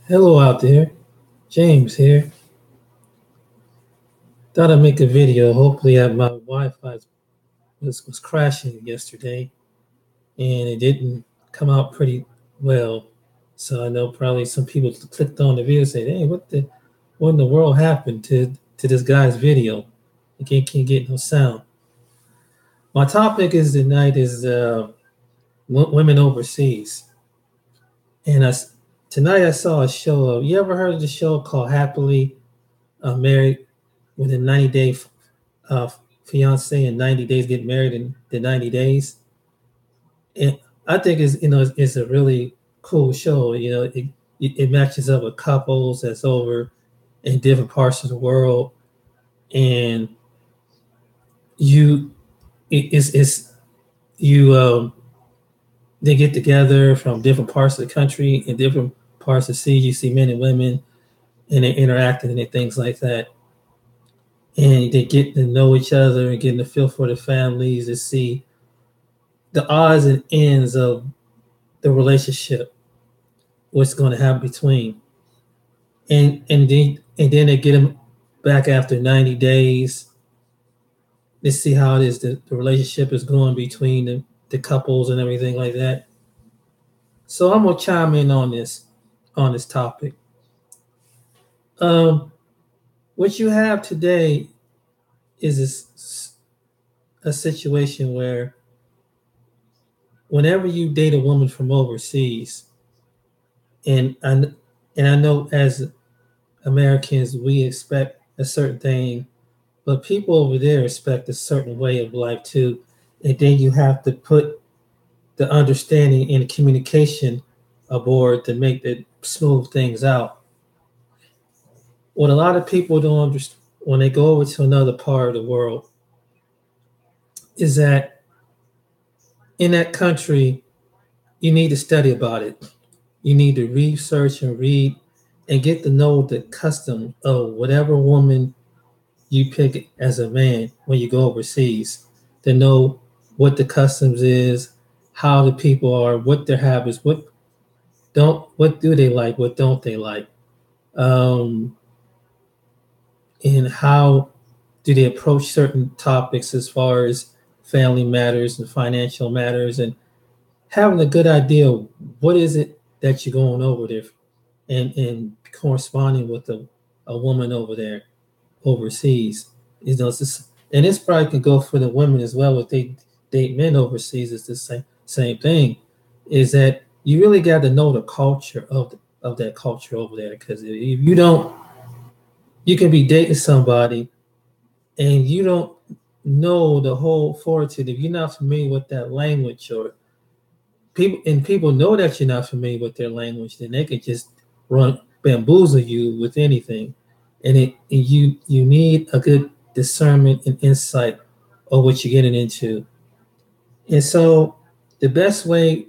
Hello out there, James here. Thought I'd make a video. Hopefully, my Wi-Fi was crashing yesterday, and it didn't come out pretty well. So I know probably some people clicked on the video and said, "Hey, what in the world happened to this guy's video? He can't get no sound." My topic is tonight is women overseas, and tonight I saw a show. You ever heard of the show called Happily Married within 90 uh, fiance in 90 days, get married in the 90 days. And I think it's a really cool show. It matches up with couples that's over in different parts of the world, and you it's you they get together from different parts of the country and different parts of the sea. You see men and women, and they're interacting and things like that. And they get to know each other and getting a feel for the families to see the odds and ends of the relationship, what's going to happen between, and then they get them back after 90 days to see how it is the relationship is going between the couples and everything like that. So I'm gonna chime in on this topic. Um, what you have today is a situation where whenever you date a woman from overseas, and I, and I know as Americans we expect a certain thing, but people over there expect a certain way of life too. And then you have to put the understanding and the communication aboard to make that smooth things out. What a lot of people don't understand when they go over to another part of the world is that in that country, you need to study about it. You need to research and read and get to know the custom of whatever woman you pick as a man when you go overseas, to know what the customs is, how the people are, what their habits, what do they like, what don't they like, um, and how do they approach certain topics as far as family matters and financial matters, and having a good idea of what is it that you're going over there, and corresponding with a woman over there overseas. And this probably can go for the women as well. If they date men overseas, it's the same thing. Is that you really got to know the culture of that culture over there? Because if you don't, you can be dating somebody and you don't know the whole fortitude. If you're not familiar with that language, or people know that you're not familiar with their language, then they could just run bamboozle you with anything. And you need a good discernment and insight of what you're getting into. And so the best way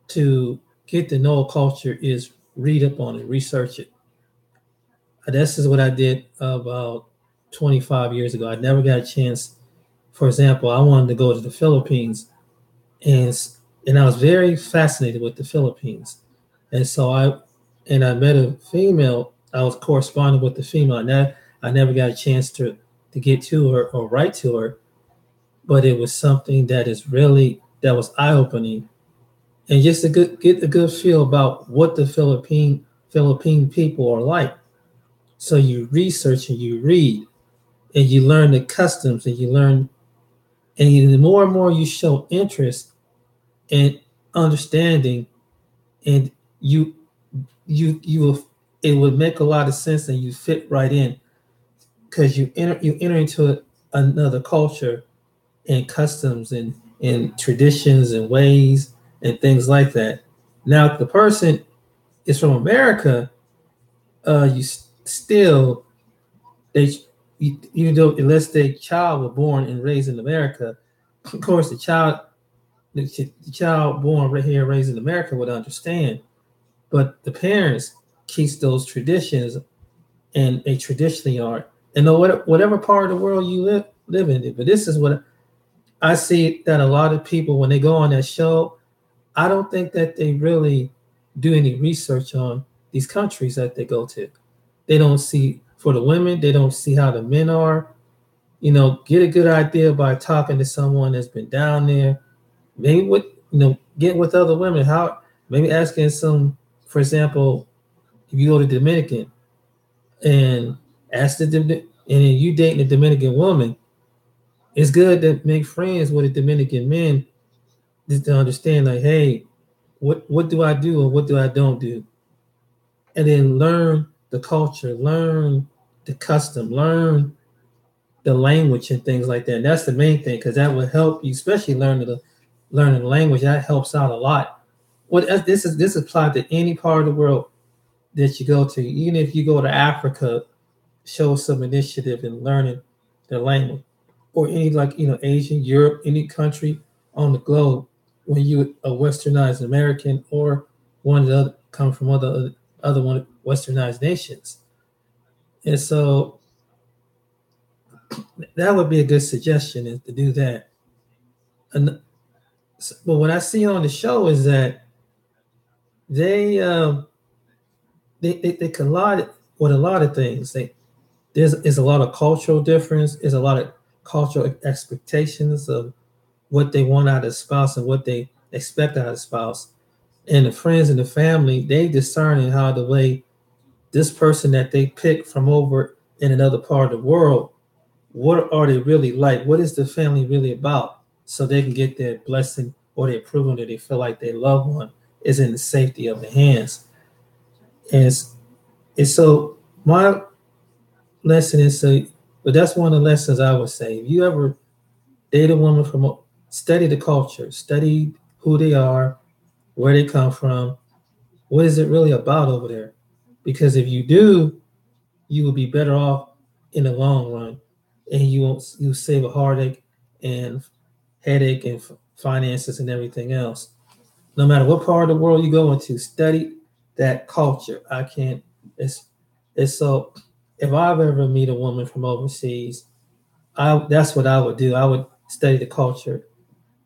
to get to know a culture is read up on it, research it. This is what I did about 25 years ago. I never got a chance. For example, I wanted to go to the Philippines, and and I was very fascinated with the Philippines. And so I met a female. I was corresponding with the female. And I never got a chance to get to her or write to her, but it was something that was eye opening, and just to get a good feel about what the Philippine people are like. So you research and you read and you learn the customs and you learn, and the more and more you show interest and understanding, and you you will, it would make a lot of sense and you fit right in, because you enter into another culture and customs and traditions and ways and things like that. Now, if the person is from America, you still, they you know, unless their child was born and raised in America, of course the child born right here raised in America would understand, but the parents keeps those traditions, and they traditionally are. And whatever part of the world you live in. But this is what I see, that a lot of people when they go on that show, I don't think that they really do any research on these countries that they go to. They don't see, for the women, they don't see how the men are. Get a good idea by talking to someone that's been down there. Maybe get with other women. How maybe asking some, for example, if you go to Dominican and ask and then you dating a Dominican woman, it's good to make friends with a Dominican man just to understand, like, hey, what do I do or what do I don't do, and then learn the culture, learn the custom, learn the language and things like that. And that's the main thing, because that will help you, especially learning the language. That helps out a lot. This applies to any part of the world that you go to. Even if you go to Africa, show some initiative in learning their language, or any, like, Asian, Europe, any country on the globe. When you a Westernized American or one of the other come from other one Westernized nations, and so that would be a good suggestion, is to do that. And but what I see on the show is that they they collide with a lot of things. There's a lot of cultural difference. There's a lot of cultural expectations of what they want out of a spouse and what they expect out of a spouse. And the friends and the family, they discerning how the way this person that they pick from over in another part of the world, what are they really like? What is the family really about? So they can get their blessing or their approval that they feel like their loved one is in the safety of the hands. And so my lesson is, but that's one of the lessons I would say. If you ever date a woman from, study the culture, study who they are, where they come from, what is it really about over there? Because if you do, you will be better off in the long run, and you save a heartache and headache and finances and everything else. No matter what part of the world you go into, study that culture. I can't. It's so. If I ever meet a woman from overseas, that's what I would do. I would study the culture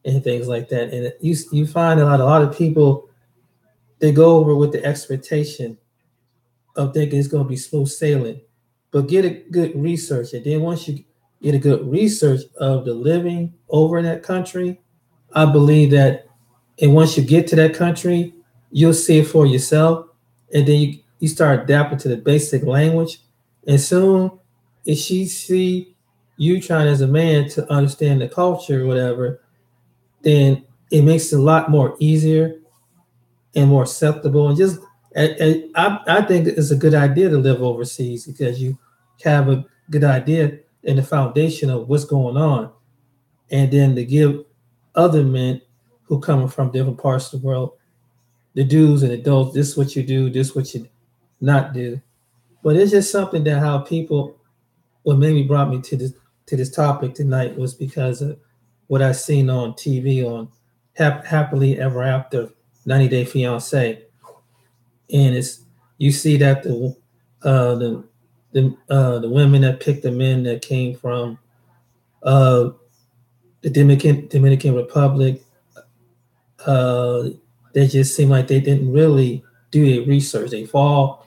and things like that. And you find a lot of people, they go over with the expectation of thinking it's going to be smooth sailing, but get a good research. And then once you get a good research of the living over in that country, I believe that, and once you get to that country, you'll see it for yourself. And then you start adapting to the basic language. And soon, if she see you trying as a man to understand the culture or whatever, then it makes it a lot more easier and more acceptable. And just, and I think it's a good idea to live overseas, because you have a good idea in the foundation of what's going on, and then to give other men who coming from different parts of the world the do's and the don'ts. This is what you do. This is what you not do. But it's just something that how people, what maybe brought me to this topic tonight was because of what I seen on TV on Happily Ever After, 90 Day Fiance, and it's, you see that uh, the the women that picked the men that came from uh, the Dominican Republic, uh, they just seem like they didn't really do their research. They fall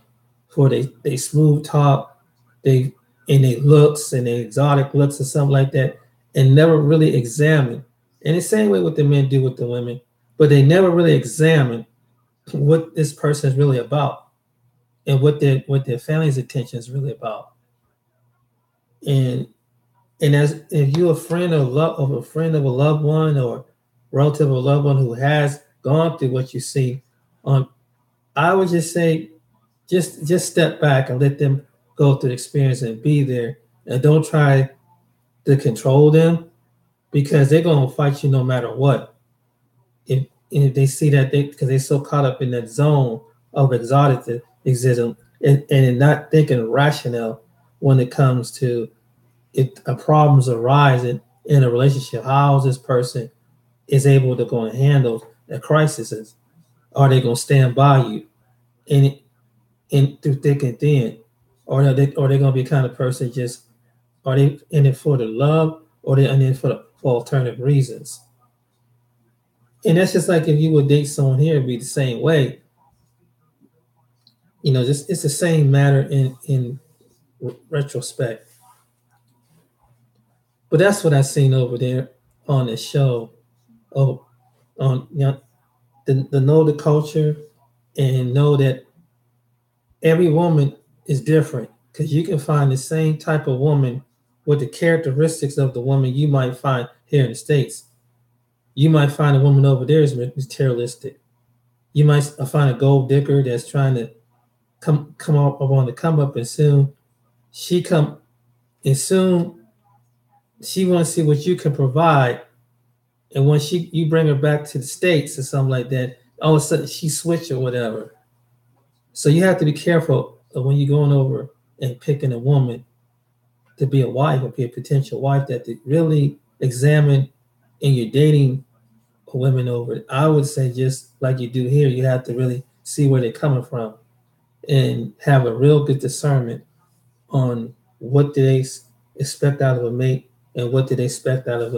for they smooth talk, they and they looks and they exotic looks or something like that, and never really examine. And the same way what the men do with the women, but they never really examine what this person is really about, and what their family's attention is really about. And as if you're a friend of a friend of a loved one, or relative of a loved one who has gone through what you see on, I would just say, just step back and let them go through the experience and be there, and don't try to control them, because they're gonna fight you no matter what. If they see that, because they're so caught up in that zone of exoticism, and not thinking rational when it comes to, if problems arise in a relationship, how is this person is able to go and handle the crises? Are they going to stand by you in through thick and thin, or are they going to be the kind of person, just, are they in it for the love, or they in it for alternative reasons? And that's just like if you would date someone here, it'd be the same way. just it's the same matter in retrospect. But that's what I seen over there on the show. Oh, on the know the culture and know that every woman is different because you can find the same type of woman with the characteristics of the woman you might find here in the States. You might find a woman over there is materialistic. You might find a gold digger that's trying to come up on the come up, and soon she come and soon she want to see what you can provide. And when you bring her back to the States or something like that, all of a sudden she switch or whatever. So you have to be careful of when you're going over and picking a woman to be a wife or be a potential wife, that to really examine in your dating women over. I would say just like you do here, you have to really see where they're coming from and have a real good discernment on what do they expect out of a mate and what do they expect out of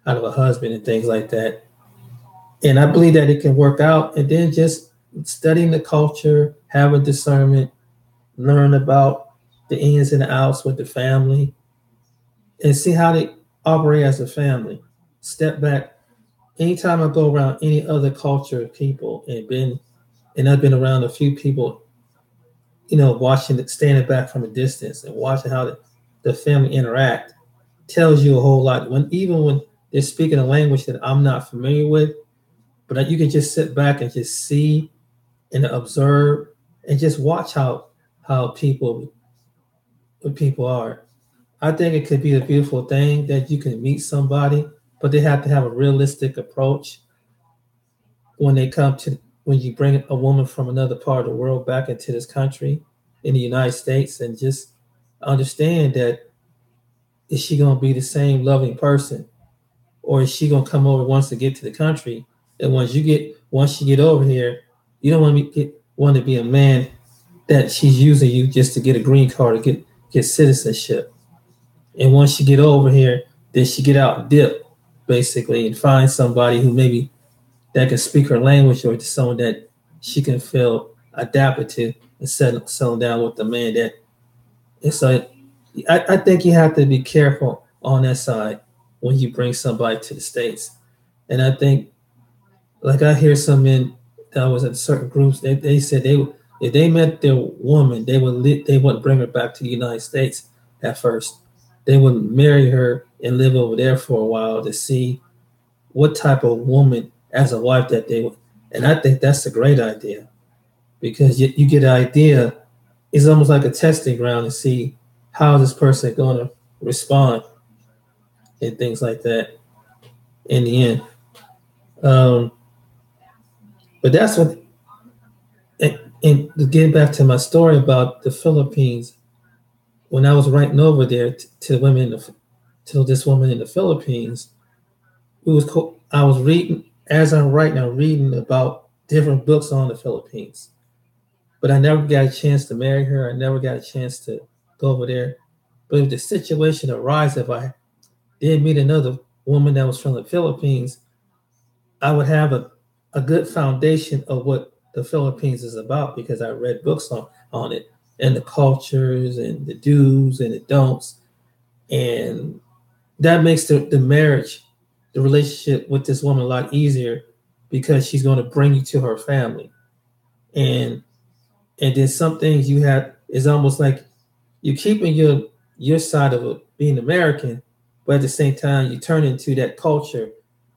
a husband and things like that. And I believe that it can work out. And then just studying the culture, have a discernment, learn about the ins and outs with the family, and see how they operate as a family. Step back. Anytime I go around any other culture of people and I've been around a few people, watching it, standing back from a distance and watching how the family interact tells you a whole lot. Even when they're speaking a language that I'm not familiar with, but you can just sit back and just see and observe and just watch how people are. I think it could be a beautiful thing that you can meet somebody, but they have to have a realistic approach when you bring a woman from another part of the world back into this country in the United States, and just understand that is she going to be the same loving person, or is she going to come over once to get to the country, and once you get over here, you don't want to be a man that she's using you just to get a green card or get citizenship. And once you get over here, then she get out and dip, basically, and find somebody who maybe that can speak her language, or to someone that she can feel adapted to, and settle down with the man that. And so I think you have to be careful on that side when you bring somebody to the States. And I think, like I hear some men that was in certain groups, they said if they met their woman, they wouldn't bring her back to the United States at first. They would marry her and live over there for a while to see what type of woman as a wife that they would. And I think that's a great idea, because you get an idea. It's almost like a testing ground to see how this person is going to respond and things like that in the end. Um, but that's what, and getting back to my story about the Philippines, when I was writing over there to women, to this woman in the Philippines, it was cool. I was reading, as I'm writing, I'm reading about different books on the Philippines, but I never got a chance to marry her. I never got a chance to go over there. But if the situation arises, if I did meet another woman that was from the Philippines, I would have a good foundation of what the Philippines is about, because I read books on it, and the cultures and the do's and the don'ts. And that makes the marriage, the relationship with this woman a lot easier, because she's going to bring you to her family. And then some things you have is almost like you're keeping your side of it being American, but at the same time you turn into that culture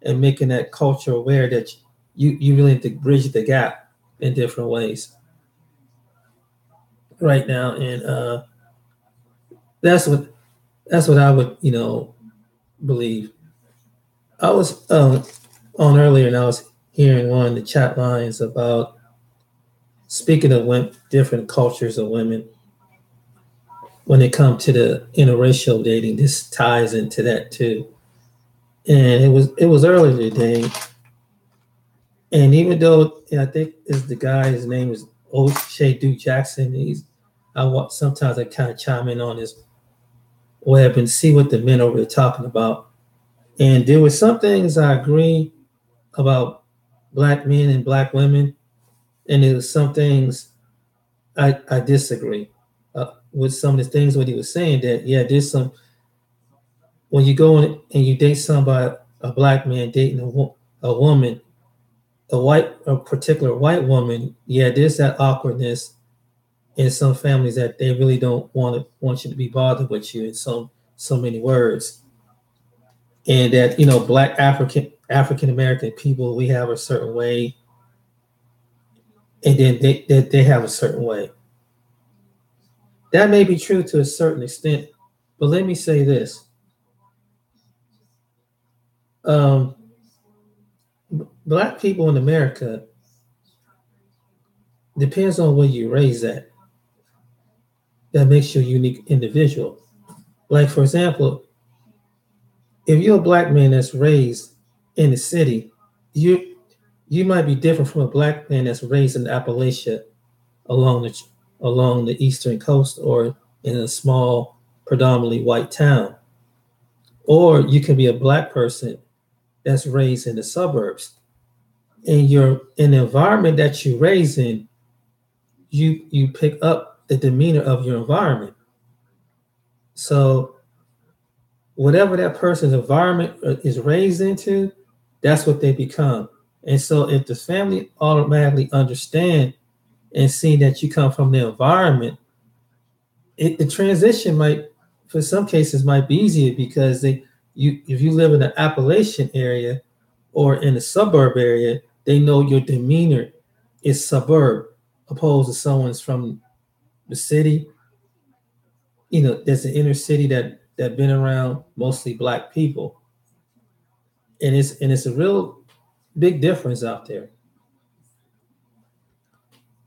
and making that culture aware that you really need to bridge the gap in different ways right now. And that's what I would believe. I was on earlier, and I was hearing one of the chat lines about, speaking of different cultures of women, when it comes to the interracial dating. This ties into that too. And it was earlier today, and even though I think is the guy, his name is O'Shea Duke Jackson. Sometimes I kind of chime in on his web and see what the men over there talking about. And there were some things I agree about black men and black women, and there were some things I disagree with some of the things what he was saying. That yeah, there's some when you go in and you date somebody, a black man dating a woman, a particular white woman. Yeah, there's that awkwardness in some families that they really don't want you to be bothered with you in so many words, and that black African American people, we have a certain way, and then they have a certain way. That may be true to a certain extent, but let me say this: um, black people in America, depends on where you raise at. That makes you a unique individual. Like for example, if you're a black man that's raised in the city, you you might be different from a black man that's raised in Appalachia along the eastern coast or in a small, predominantly white town. Or you can be a black person that's raised in the suburbs. In the environment that you raise in, you pick up the demeanor of your environment. So whatever that person's environment is raised into, that's what they become. And so if the family automatically understand and see that you come from the environment, the transition might, for some cases, might be easier because if you live in the Appalachian area or in the suburb area, they know your demeanor is suburb opposed to someone's from the city. There's an inner city that been around mostly black people, and it's a real big difference out there.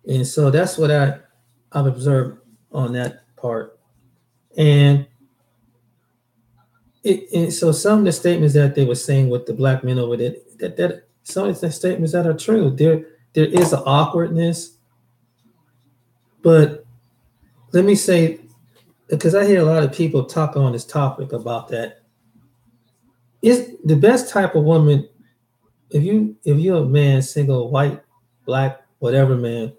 And so that's what I've observed on that part. And so some of the statements that they were saying with the black men over there, that some of the statements that are true, there is an awkwardness. But let me say, because I hear a lot of people talk on this topic about that, is the best type of woman, if you're a man, single, white, black, whatever man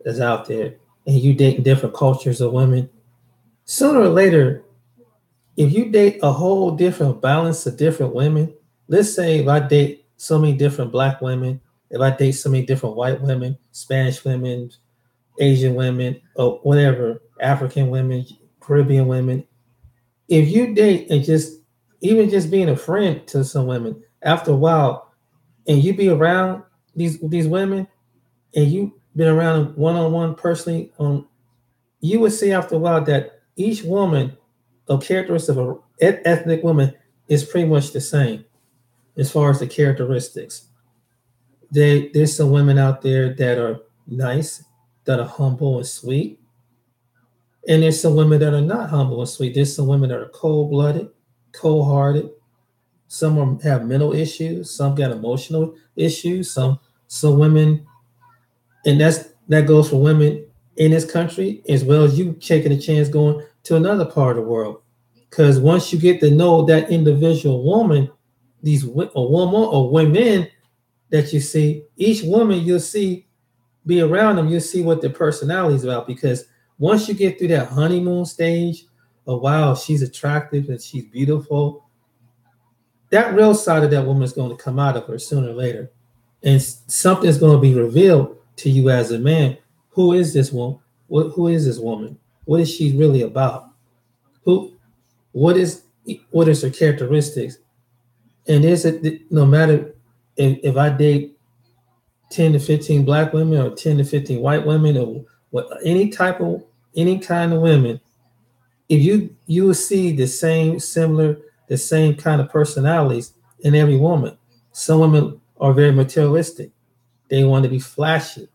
is out there, and you dating different cultures of women, sooner or later, if you date a whole different balance of different women, let's say if I date so many different black women, if I date so many different white women, Spanish women, Asian women, or whatever, African women, Caribbean women, if you date and just being a friend to some women, after a while, and you be around these women, and you been around one on one personally, you would see after a while that each woman, a characteristic of an ethnic woman, is pretty much the same as far as the characteristics. There's some women out there that are nice, that are humble and sweet, and there's some women that are not humble and sweet. There's some women that are cold blooded, cold hearted. Some have mental issues. Some got emotional issues. Some women, and that goes for women in this country as well as you taking a chance going to another part of the world. Because once you get to know that individual woman, a woman or women that you see, each woman you'll see, be around them, you'll see what their personality is about. Because once you get through that honeymoon stage of wow, she's attractive and she's beautiful, that real side of that woman is going to come out of her sooner or later. And something's going to be revealed to you as a man. Who is this woman? Who is this woman? What is she really about? Who? What is her characteristics? And is it no matter if I date 10 to 15 black women or 10 to 15 white women or any kind of women, if you will see the same kind of personalities in every woman. Some women are very materialistic. They want to be flashy.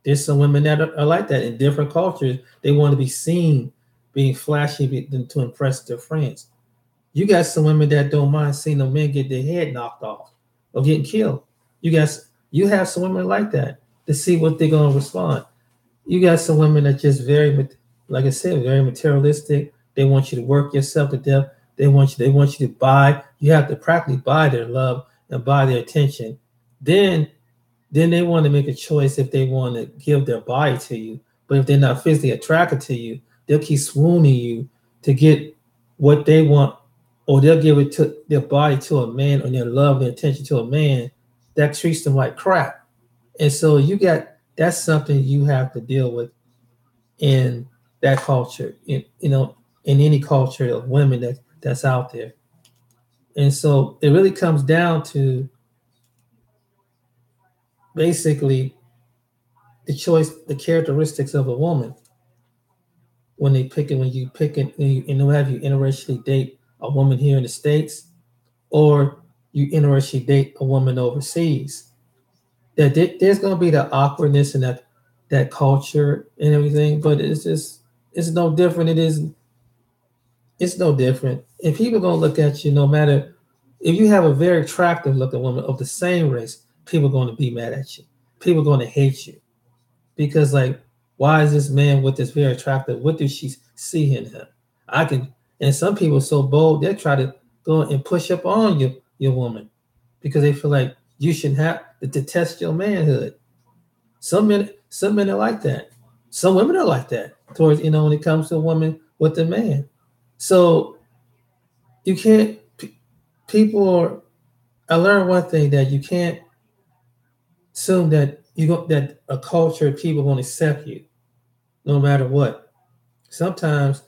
There's some women that are like that in different cultures. They want to be seen being flashy to impress their friends. You got some women that don't mind seeing a man get their head knocked off or getting killed. You have some women like that to see what they're going to respond. You got some women that just very, like I said, very materialistic. They want you to work yourself to death. They want you to buy. You have to practically buy their love and buy their attention. Then they want to make a choice if they want to give their body to you But if they're not physically attracted to you, they'll keep swooning you to get what they want, or they'll give it to their body to a man, or their love, their attention to a man that treats them like crap. And so that's something you have to deal with in that culture, in any culture of women that's out there. And so it really comes down to basically the characteristics of a woman when they pick it, when you pick it, and have you interracially date a woman here in the States, or you interracially date a woman overseas. There's going to be the awkwardness in that culture and everything, but it's no different. It's no different. And people are going to look at you no matter if you have a very attractive looking woman of the same race, people are going to be mad at you. People are going to hate you because, like, why is this man with this very attractive? What does she see in him? And some people are so bold, they try to go and push up on your woman because they feel like you shouldn't have to test your manhood. Some men are like that. Some women are like that towards, when it comes to a woman with a man. So you can't, I learned one thing, that you can't assume that that a culture of people won't accept you no matter what. Sometimes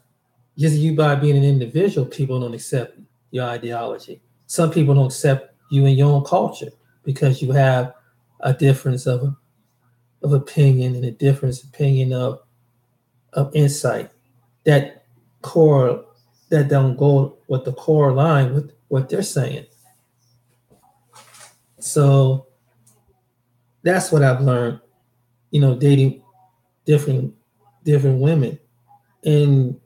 just you by being an individual, people don't accept your ideology. Some people don't accept you in your own culture because you have a difference of opinion and a difference opinion of insight that don't go with the core line with what they're saying. So that's what I've learned, dating different women. And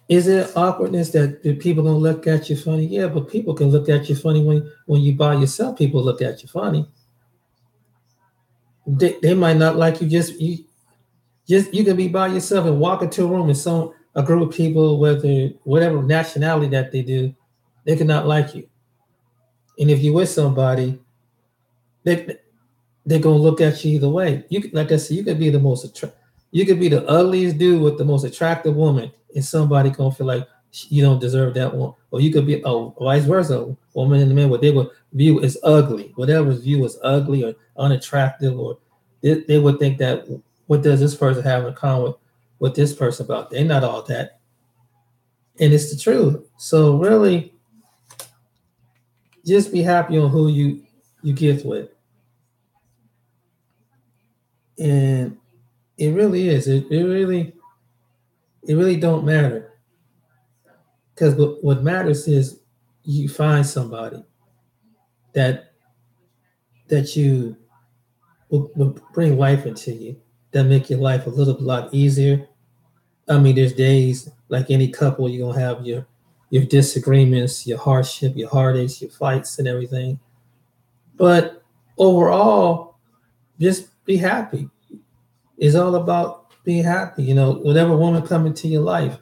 is it awkwardness that people gonna look at you funny? Yeah, but people can look at you funny when you by yourself. People look at you funny. They might not like you. You can be by yourself and walk into a room and a group of people, whatever nationality that they do, they cannot like you. And if you're with somebody, they're gonna look at you either way. Like I said, you could be you could be the ugliest dude with the most attractive woman, and somebody gonna feel like you don't deserve that one. Or you could be vice versa, woman and man, what they would view as ugly, whatever is viewed as ugly or unattractive, or they would think that what does this person have in common with this person about? They're not all that, and it's the truth. So really, just be happy on who you get with. And it really is. It really don't matter, because what matters is you find somebody that you will bring life into you, that make your life a little lot easier. I mean, there's days like any couple, you're gonna have your disagreements, your hardship, your heartaches, your fights, and everything. But overall, just be happy. It's all about being happy. Whatever woman come into your life.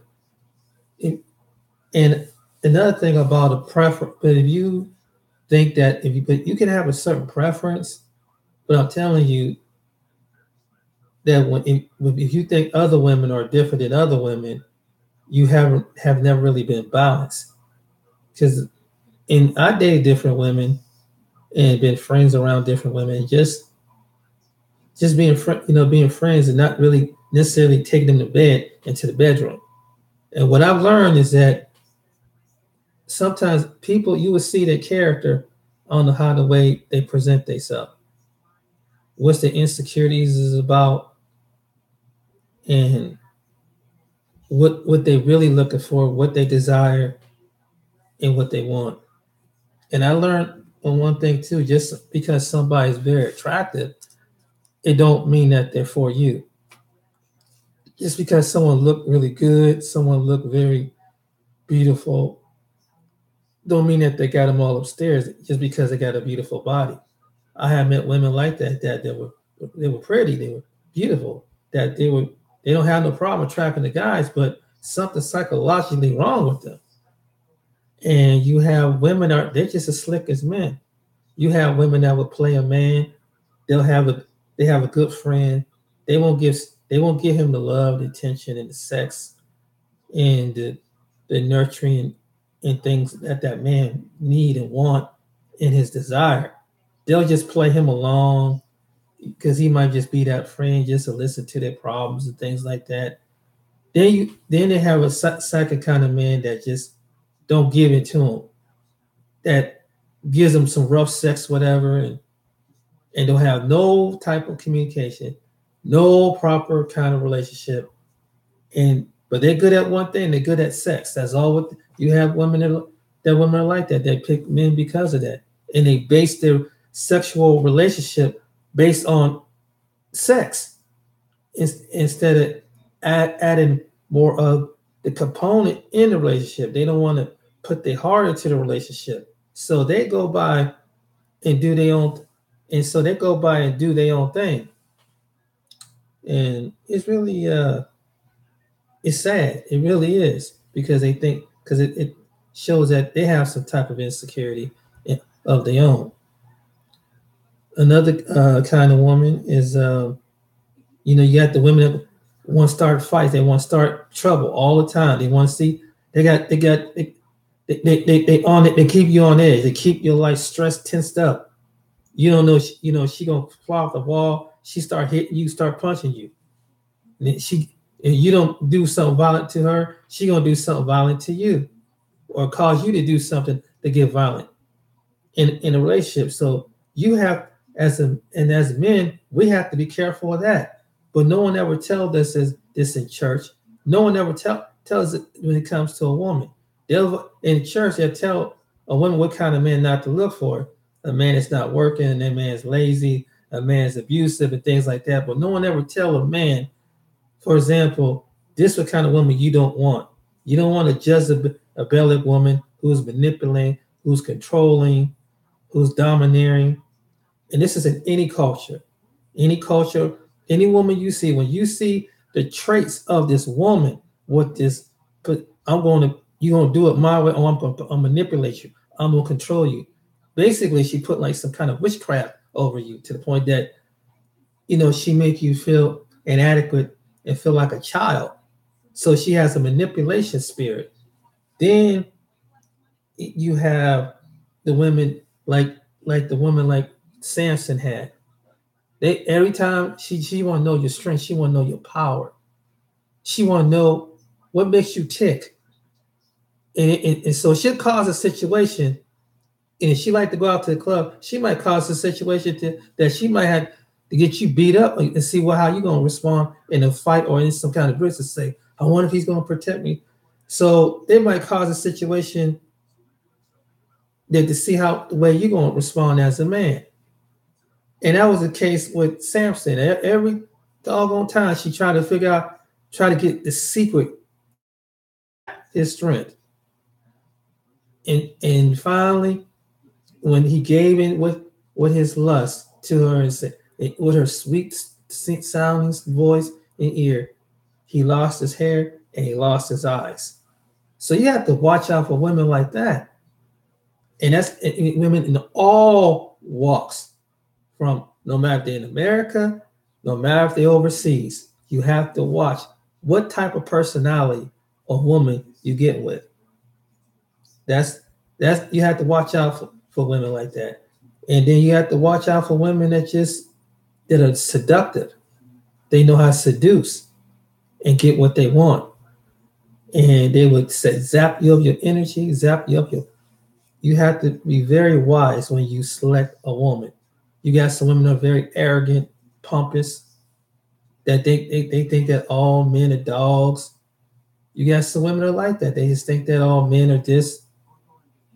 And another thing about a preference, but if you think that but you can have a certain preference, but I'm telling you that if you think other women are different than other women, you have never really been balanced. Because I dated different women and been friends around different women, just being being friends and not really necessarily taking them to bed into the bedroom. And what I've learned is that sometimes people, you will see their character on how the way they present themselves, what's the insecurities is about, and what they really looking for, what they desire, and what they want. And I learned on one thing too: just because somebody is very attractive, it don't mean that they're for you. Just because someone look really good, someone look very beautiful, don't mean that they got them all upstairs just because they got a beautiful body. I have met women like that they were pretty, they were beautiful, that they don't have no problem attracting the guys, but something psychologically wrong with them. And you have women they're just as slick as men. You have women that would play a man. They have a good friend. They won't give They won't give him the love, the attention, and the sex, and the nurturing and things that that man need and want in his desire. They'll just play him along because he might just be that friend just to listen to their problems and things like that. Then they have a second kind of man that just don't give it to him, that gives them some rough sex, whatever, and don't have no type of communication, no proper kind of relationship, and but they're good at one thing. They're good at sex. That's all. What you have women that women are like that. They pick men because of that, and they base their sexual relationship based on sex instead of adding more of the component in the relationship. They don't want to put their heart into the relationship, so they go by and do their own, and so they go by and do their own thing, and it's really it's sad. It really is because they think because it shows that they have some type of insecurity of their own. Another kind of woman is, you got the women that want to start fights. They want to start trouble all the time. They want to see. They on it. They keep you on edge. They keep your life stressed, tensed up. You don't know. She gonna fly off the wall. She start hitting you, start punching you. And and you don't do something violent to her, she gonna do something violent to you, or cause you to do something to get violent in a relationship. So you have as men, we have to be careful of that. But no one ever tells us this in church. No one ever tells it when it comes to a woman. They'll in church they'll tell a woman what kind of man not to look for. A man that's not working, and that man's lazy, a man's abusive, and things like that. But no one ever tell a man, for example, this is what kind of woman you don't want. You don't want a Jezebelic woman who's manipulating, who's controlling, who's domineering. And this is in any culture, any woman you see. When you see the traits of this woman, what this, but you're gonna do it my way, or I'm gonna manipulate you. I'm gonna control you. Basically, she put like some kind of witchcraft over you to the point that she make you feel inadequate and feel like a child. So she has a manipulation spirit. Then you have the women like the woman like Samson had. They every time she want to know your strength, she want to know your power. She want to know what makes you tick, and so she'll cause a situation. And if she like to go out to the club, she might cause a situation that she might have to get you beat up and see how you're going to respond in a fight or in some kind of bridge to say, I wonder if he's going to protect me. So they might cause a situation that to see how the way you're going to respond as a man. And that was the case with Samson. Every doggone time she tried to get the secret, his strength. And finally, when he gave in with his lust to her and said, with her sweet sounding voice and ear, he lost his hair and he lost his eyes. So you have to watch out for women like that. And that's women in all walks, from no matter if they're in America, no matter if they're overseas. You have to watch what type of personality or woman you get with. That's you have to watch out for women like that. And then you have to watch out for women that are seductive. They know how to seduce and get what they want. And they would zap you of your energy, zap you up you have to be very wise when you select a woman. You got some women that are very arrogant, pompous, that they think that all men are dogs. You got some women that are like that. They just think that all men are this.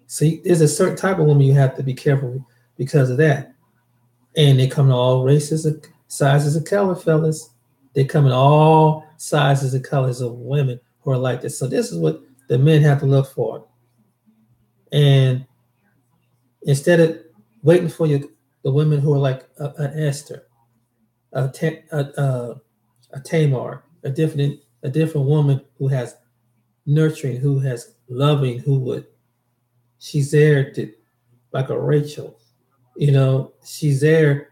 See, there's a certain type of woman you have to be careful because of that. And they come in all races, sizes of color, fellas. They come in all sizes and colors of women who are like this. So this is what the men have to look for. And instead of waiting for the women who are like an Esther, a Tamar, a different woman who has nurturing, who has loving, she's there like a Rachel, she's there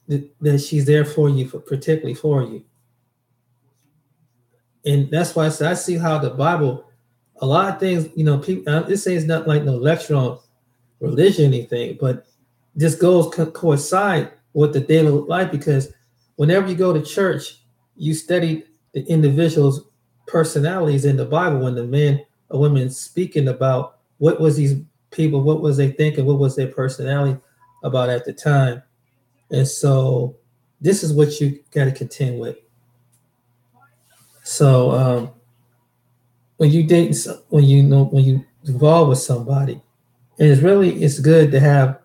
that she's there for you, particularly for you. And that's why I see how the Bible, a lot of things, people, this is not like no lecture on religion or anything, but this goes coincide with the daily life, because whenever you go to church, you study the individual's personalities in the Bible. When the men or women speaking about what was these people, what was they thinking, what was their personality about at the time. And so this is what you got to contend with. So when you date, when you involve with somebody, and it's good to have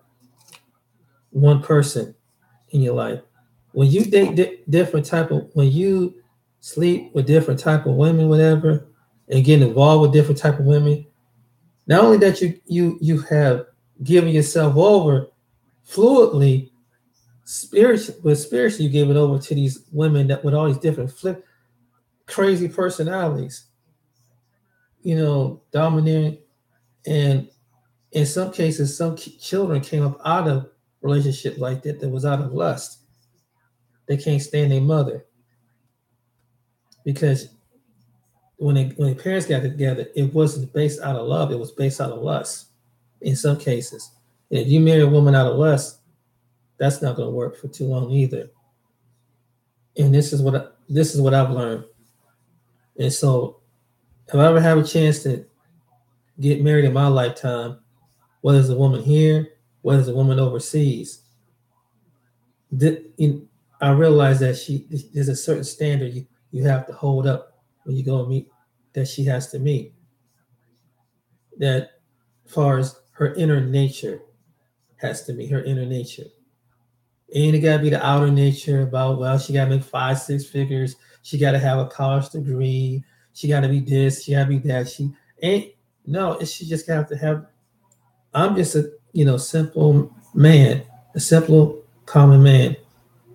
one person in your life. When you date different type of, when you sleep with different type of women, whatever, and get involved with different type of women, not only that you have given yourself over fluidly, spiritually you give it over to these women that with all these different crazy personalities, domineering, and in some cases, some children came up out of relationship like that was out of lust. They can't stand their mother because when the parents got together, it wasn't based out of love; it was based out of lust. In some cases, and if you marry a woman out of lust, that's not going to work for too long either. And this is what I've learned. And so, if I ever have a chance to get married in my lifetime, whether it's a woman here, whether it's a woman overseas, I realize that there's a certain standard you have to hold up when you go and meet, that she has to meet. That as far as her inner nature has to meet her inner nature. Ain't it gotta be the outer nature about, well, she gotta make 5-6 figures, she gotta have a college degree, she gotta be this, she gotta be that. She ain't no, she just have to have. I'm just a simple man, a simple common man.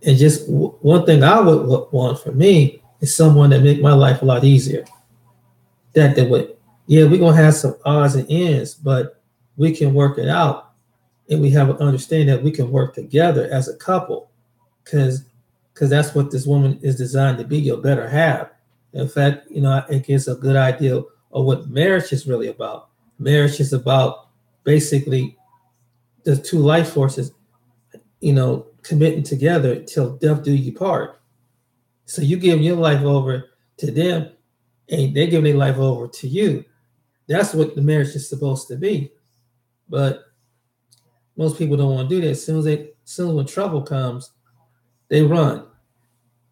And just one thing I would want for me is someone that make my life a lot easier. That would, yeah, we're gonna have some odds and ends, but we can work it out, and we have an understanding that we can work together as a couple, because that's what this woman is designed to be, your better half. In fact, it gives a good idea of what marriage is really about. Marriage is about basically the two life forces, committing together till death do you part. So you give your life over to them, and they give their life over to you. That's what the marriage is supposed to be. But most people don't want to do that. As soon as when trouble comes, they run.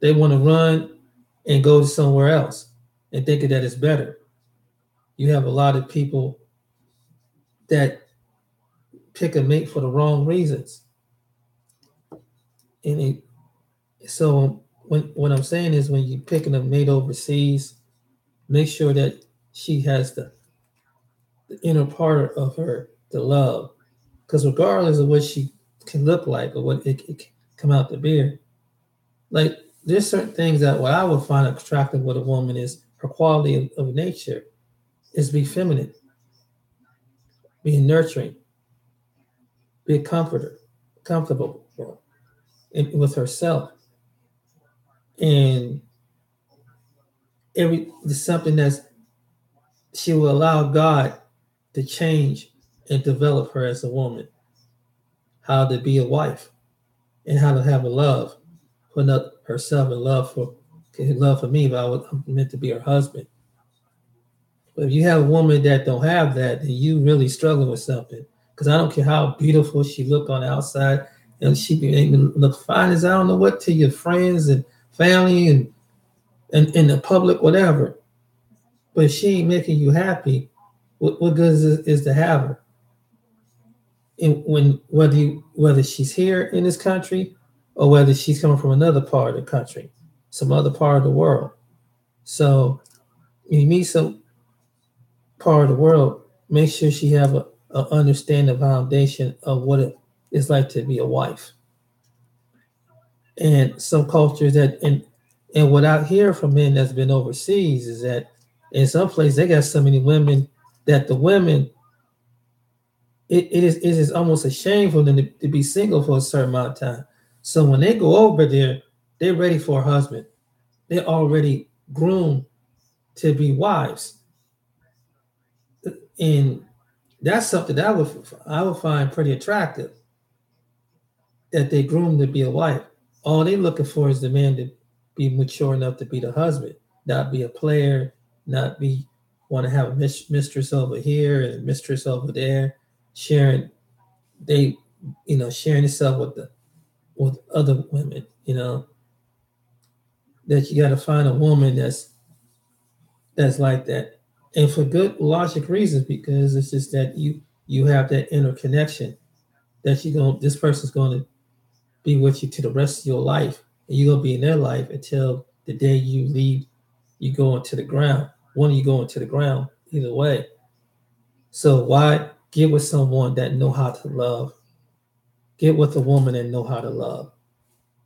They want to run and go to somewhere else and thinking that it's better. You have a lot of people that pick a mate for the wrong reasons. And so what I'm saying is, when you're picking a mate overseas, make sure that she has the inner part of her, the love. Because regardless of what she can look like or what it can come out to be, like, there's certain things that what I would find attractive with a woman is her quality of nature is be feminine, be nurturing, be a comfortable with herself. And it's something that's, she will allow God to change and develop her as a woman, how to be a wife, and how to have a love for herself, and love for me, but I'm meant to be her husband. But if you have a woman that don't have that, then you really struggle with something. Because I don't care how beautiful she look on the outside, and she can even look fine as I don't know what to your friends and family and in the public, whatever. But if she ain't making you happy, what good is to have her? And whether she's here in this country or whether she's coming from another part of the country, some other part of the world. So you meet some part of the world, make sure she have a understanding, foundation of what it is like to be a wife. And some cultures and what I hear from men that's been overseas is that in some places they got so many women that the women, it is almost a shame for them to be single for a certain amount of time, So when they go over there, they're ready for a husband. They're already groomed to be wives, and that's something that I would find pretty attractive. That they groom to be a wife. All they looking for is the man to be mature enough to be the husband, not be a player, not be want to have a mistress over here and a mistress over there, sharing they, sharing itself with other women. That you got to find a woman that's like that, and for good logic reasons, because it's just that you have that interconnection that this person's going to be with you to the rest of your life, and you're gonna be in their life until the day you leave. You go into the ground. One of you go into the ground either way. So why get with someone that know how to love? Get with a woman that know how to love.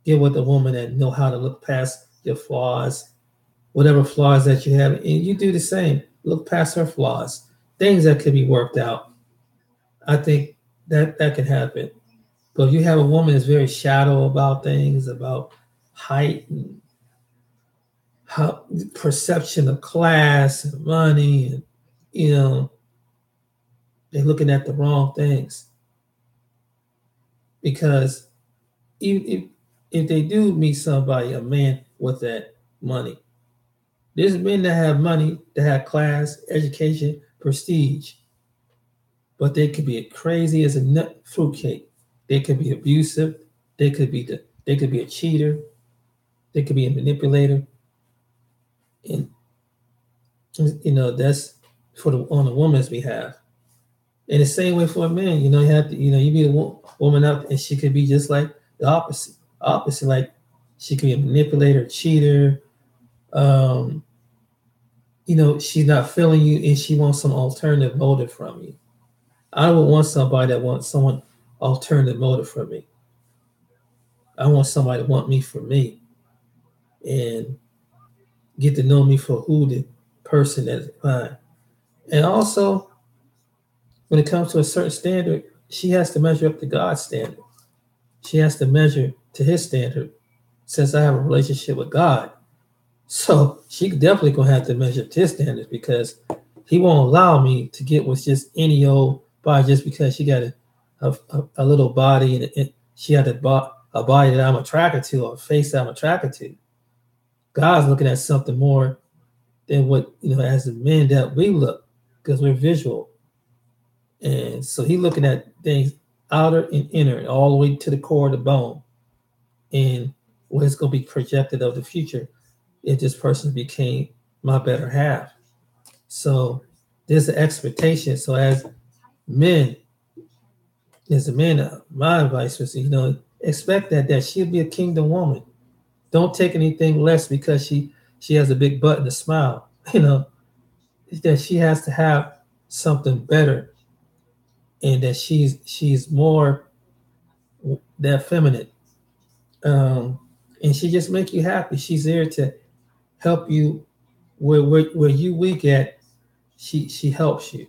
Get with a woman that know how to look past your flaws, whatever flaws that you have, and you do the same. Look past her flaws, things that could be worked out. I think that can happen. But if you have a woman that's very shallow about things, about height and how perception of class and money, and you know, they're looking at the wrong things. Because if they do meet somebody, a man with that money, there's men that have money, that have class, education, prestige, but they could be crazy as a nut fruitcake. They could be abusive. They could be a cheater. They could be a manipulator, and that's on the woman's behalf. And the same way for a man, you have to, you meet a woman up, and she could be just like the opposite. Opposite, like she could be a manipulator, cheater. Um, she's not feeling you, and she wants some alternative motive from you. I would want somebody that wants someone alternative motive from me. I want somebody to want me for me, and get to know me for who the person that is fine. And also, when it comes to a certain standard, she has to measure up to God's standard. She has to measure to His standard. Since I have a relationship with God, so she definitely gonna have to measure up to His standards, because He won't allow me to get with just any old body just because she got a little body, and she had a body that I'm attracted to, or a face that I'm attracted to. God's looking at something more than what as the men that we look, because we're visual. And so He's looking at things outer and inner, all the way to the core of the bone, and what is going to be projected of the future if this person became my better half. So there's an expectation. So men, as a man, my advice was, expect that she'll be a kingdom woman. Don't take anything less because she has a big butt and a smile. That she has to have something better, and that she's more that feminine, and she just make you happy. She's there to help you where you weak at. She helps you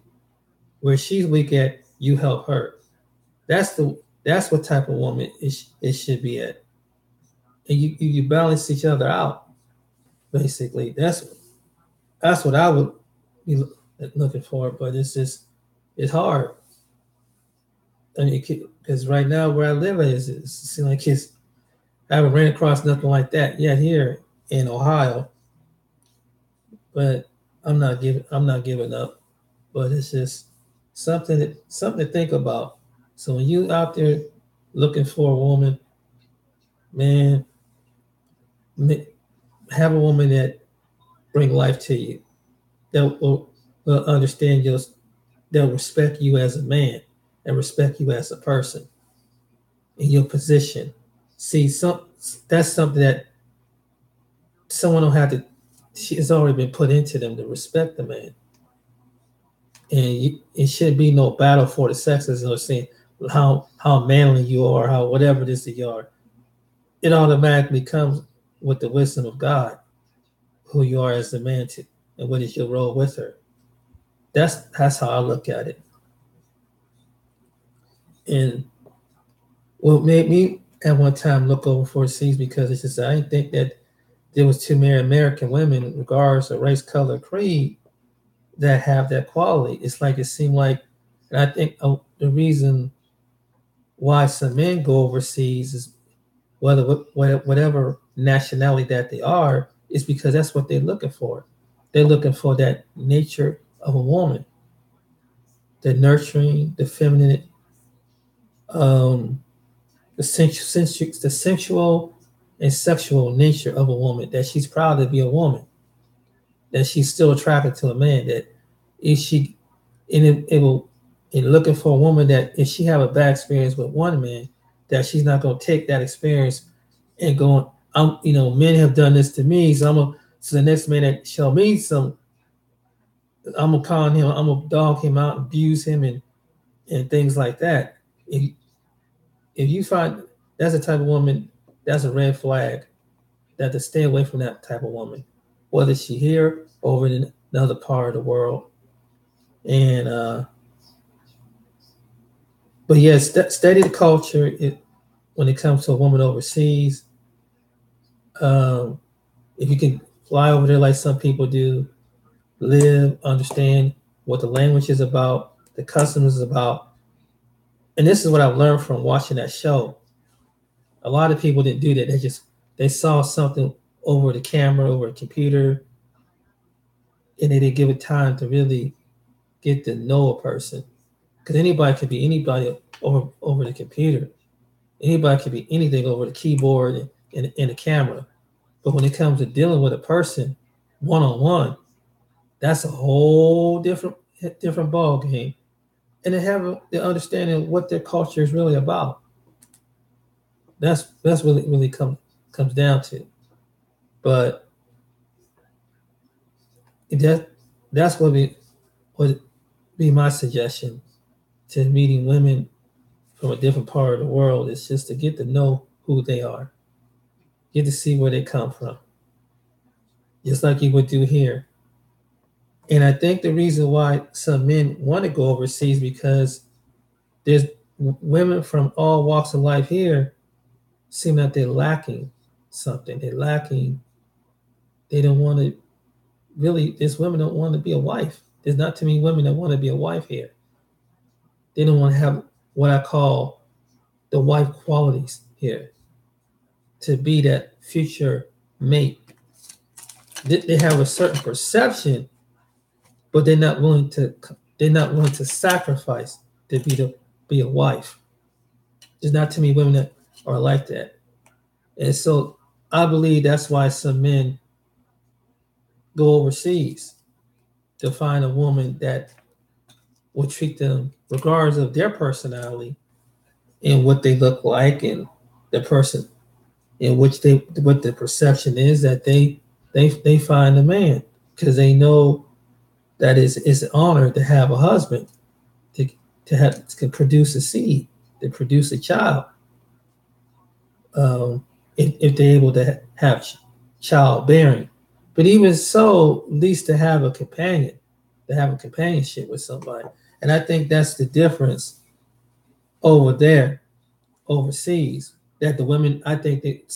where she's weak at. You help her. That's what type of woman it should be at, and you balance each other out. Basically, that's what I would be looking for. But it's hard. I mean, because right now where I live at it seems like I haven't ran across nothing like that yet here in Ohio. But I'm not giving up. But it's just something to think about. So when you out there looking for a woman, man, have a woman that bring life to you, that will understand you, that respect you as a man, and respect you as a person in your position. See, that's something that someone don't have to. It's already been put into them to respect the man, and it should be no battle for the sexes or saying how manly you are, how whatever it is that you are. It automatically comes with the wisdom of God, who you are as a man, to, and what is your role with her. That's how I look at it. And what made me at one time look overseas because it's just I didn't think that there was too many American women, regardless of race, color, creed, that have that quality. It's like it seemed like, and I think the reason why some men go overseas is whatever nationality that they are is because that's what they're looking for. They're looking for that nature of a woman, the nurturing, the feminine, um, the sensual and sexual nature of a woman. That she's proud to be a woman. That she's still attracted to a man. That if she, and it will, in looking for a woman that if she have a bad experience with one man, that she's not going to take that experience and going, men have done this to me, so the next man that show me some, I'm gonna call him, I'm gonna dog him out, abuse him, and things like that. If if you find that's a type of woman, that's a red flag. That to stay away from that type of woman, whether she here or over in another part of the world. And but yes, study the culture. When it comes to a woman overseas, um, if you can fly over there like some people do, live, understand what the language is about, the customs is about. And this is what I've learned from watching that show. A lot of people didn't do that. They saw something over the camera, over a computer, and they didn't give it time to really get to know a person. Because anybody could be anybody over the computer. Anybody could be anything over the keyboard and the camera. But when it comes to dealing with a person one on one, that's a whole different ball game. And they have the understanding what their culture is really about. That's what it really comes down to. But that that's what would be my suggestion to meeting women from a different part of the world is just to get to know who they are, get to see where they come from, just like you would do here. And I think the reason why some men want to go overseas because there's women from all walks of life here seem that they're lacking something. They're lacking. They don't want to really. These women don't want to be a wife. There's not too many women that want to be a wife here. They don't want to have what I call the wife qualities here to be that future mate. They have a certain perception, but they're not willing to. They're not willing to sacrifice to be a wife. There's not too many women that are like that, and so I believe that's why some men go overseas to find a woman that will treat them regardless of their personality and what they look like and the person in which they what the perception is that they find a man because they know that it's an honor to have a husband to to produce a seed to produce a child if they're able to have childbearing. But even so, at least to have a companion, to have a companionship with somebody. And I think that's the difference over there, overseas. That the women, I think that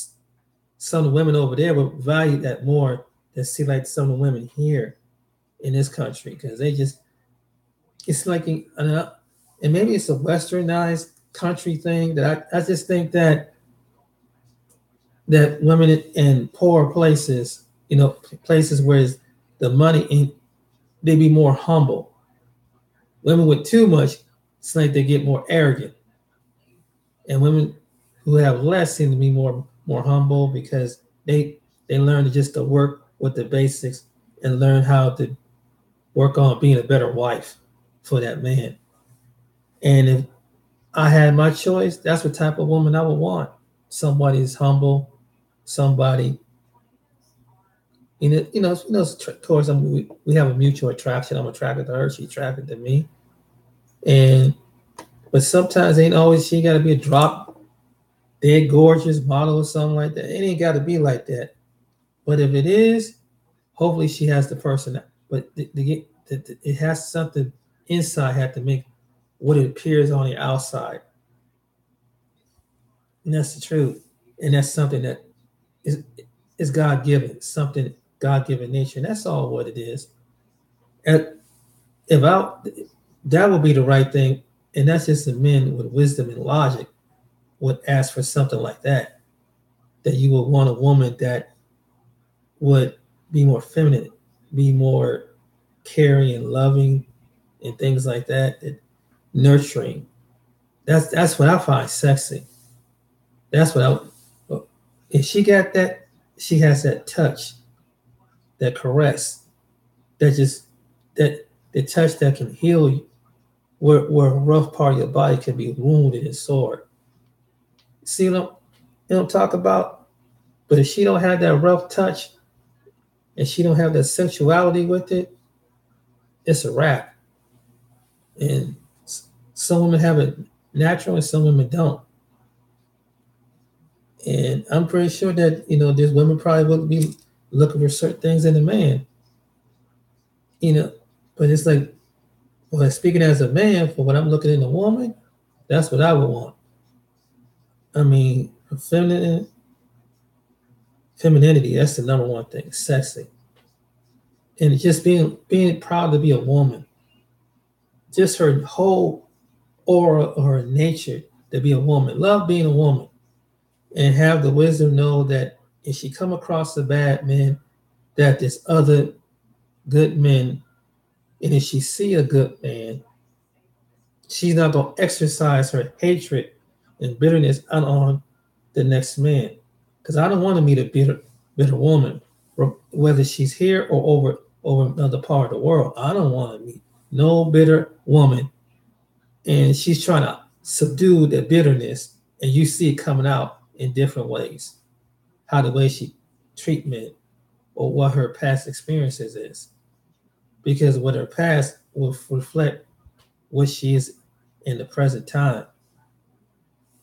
some of the women over there would value that more than see like some of the women here in this country because they just, it's like, and maybe it's a westernized country thing that I just think that women in poor places, places where the money in, they be more humble. Women with too much, it's like they get more arrogant, and women who have less seem to be more humble because they learn to just to work with the basics and learn how to work on being a better wife for that man. And if I had my choice, that's what type of woman I would want. Somebody who's humble, somebody of course, we have a mutual attraction. I'm attracted to her. She's attracted to me. And but sometimes ain't always she got to be a drop dead gorgeous model or something like that. It ain't got to be like that. But if it is, hopefully she has the person. But it has something inside. Have to make what it appears on the outside. And that's the truth. And that's something that is God given, something God given nature. And that's all what it is. And if I that would be the right thing, and that's just the men with wisdom and logic would ask for something like that. That you would want a woman that would be more feminine, be more caring and loving and things like that, and nurturing. That's what I find sexy. That's what I. If she got that, she has that touch, that caress, that just that the touch that can heal you, where a rough part of your body can be wounded and sore. See, you don't talk about. But if she don't have that rough touch and she don't have that sensuality with it, it's a wrap. And some women have it natural and some women don't. And I'm pretty sure that there's women probably would be looking for certain things in a man, you know. But it's like, well, speaking as a man, for what I'm looking in a woman, that's what I would want. I mean, femininity. That's the number one thing. Sexy, and just being proud to be a woman. Just her whole aura or her nature to be a woman. Love being a woman, and have the wisdom know that if she come across a bad man, that there's other good men, and if she see a good man, she's not gonna exercise her hatred and bitterness on the next man. Because I don't want to meet a bitter woman, whether she's here or over another part of the world. I don't want to meet no bitter woman, and she's trying to subdue the bitterness, and you see it coming out in different ways. How the way she treat men or what her past experiences is, because what her past will reflect what she is in the present time.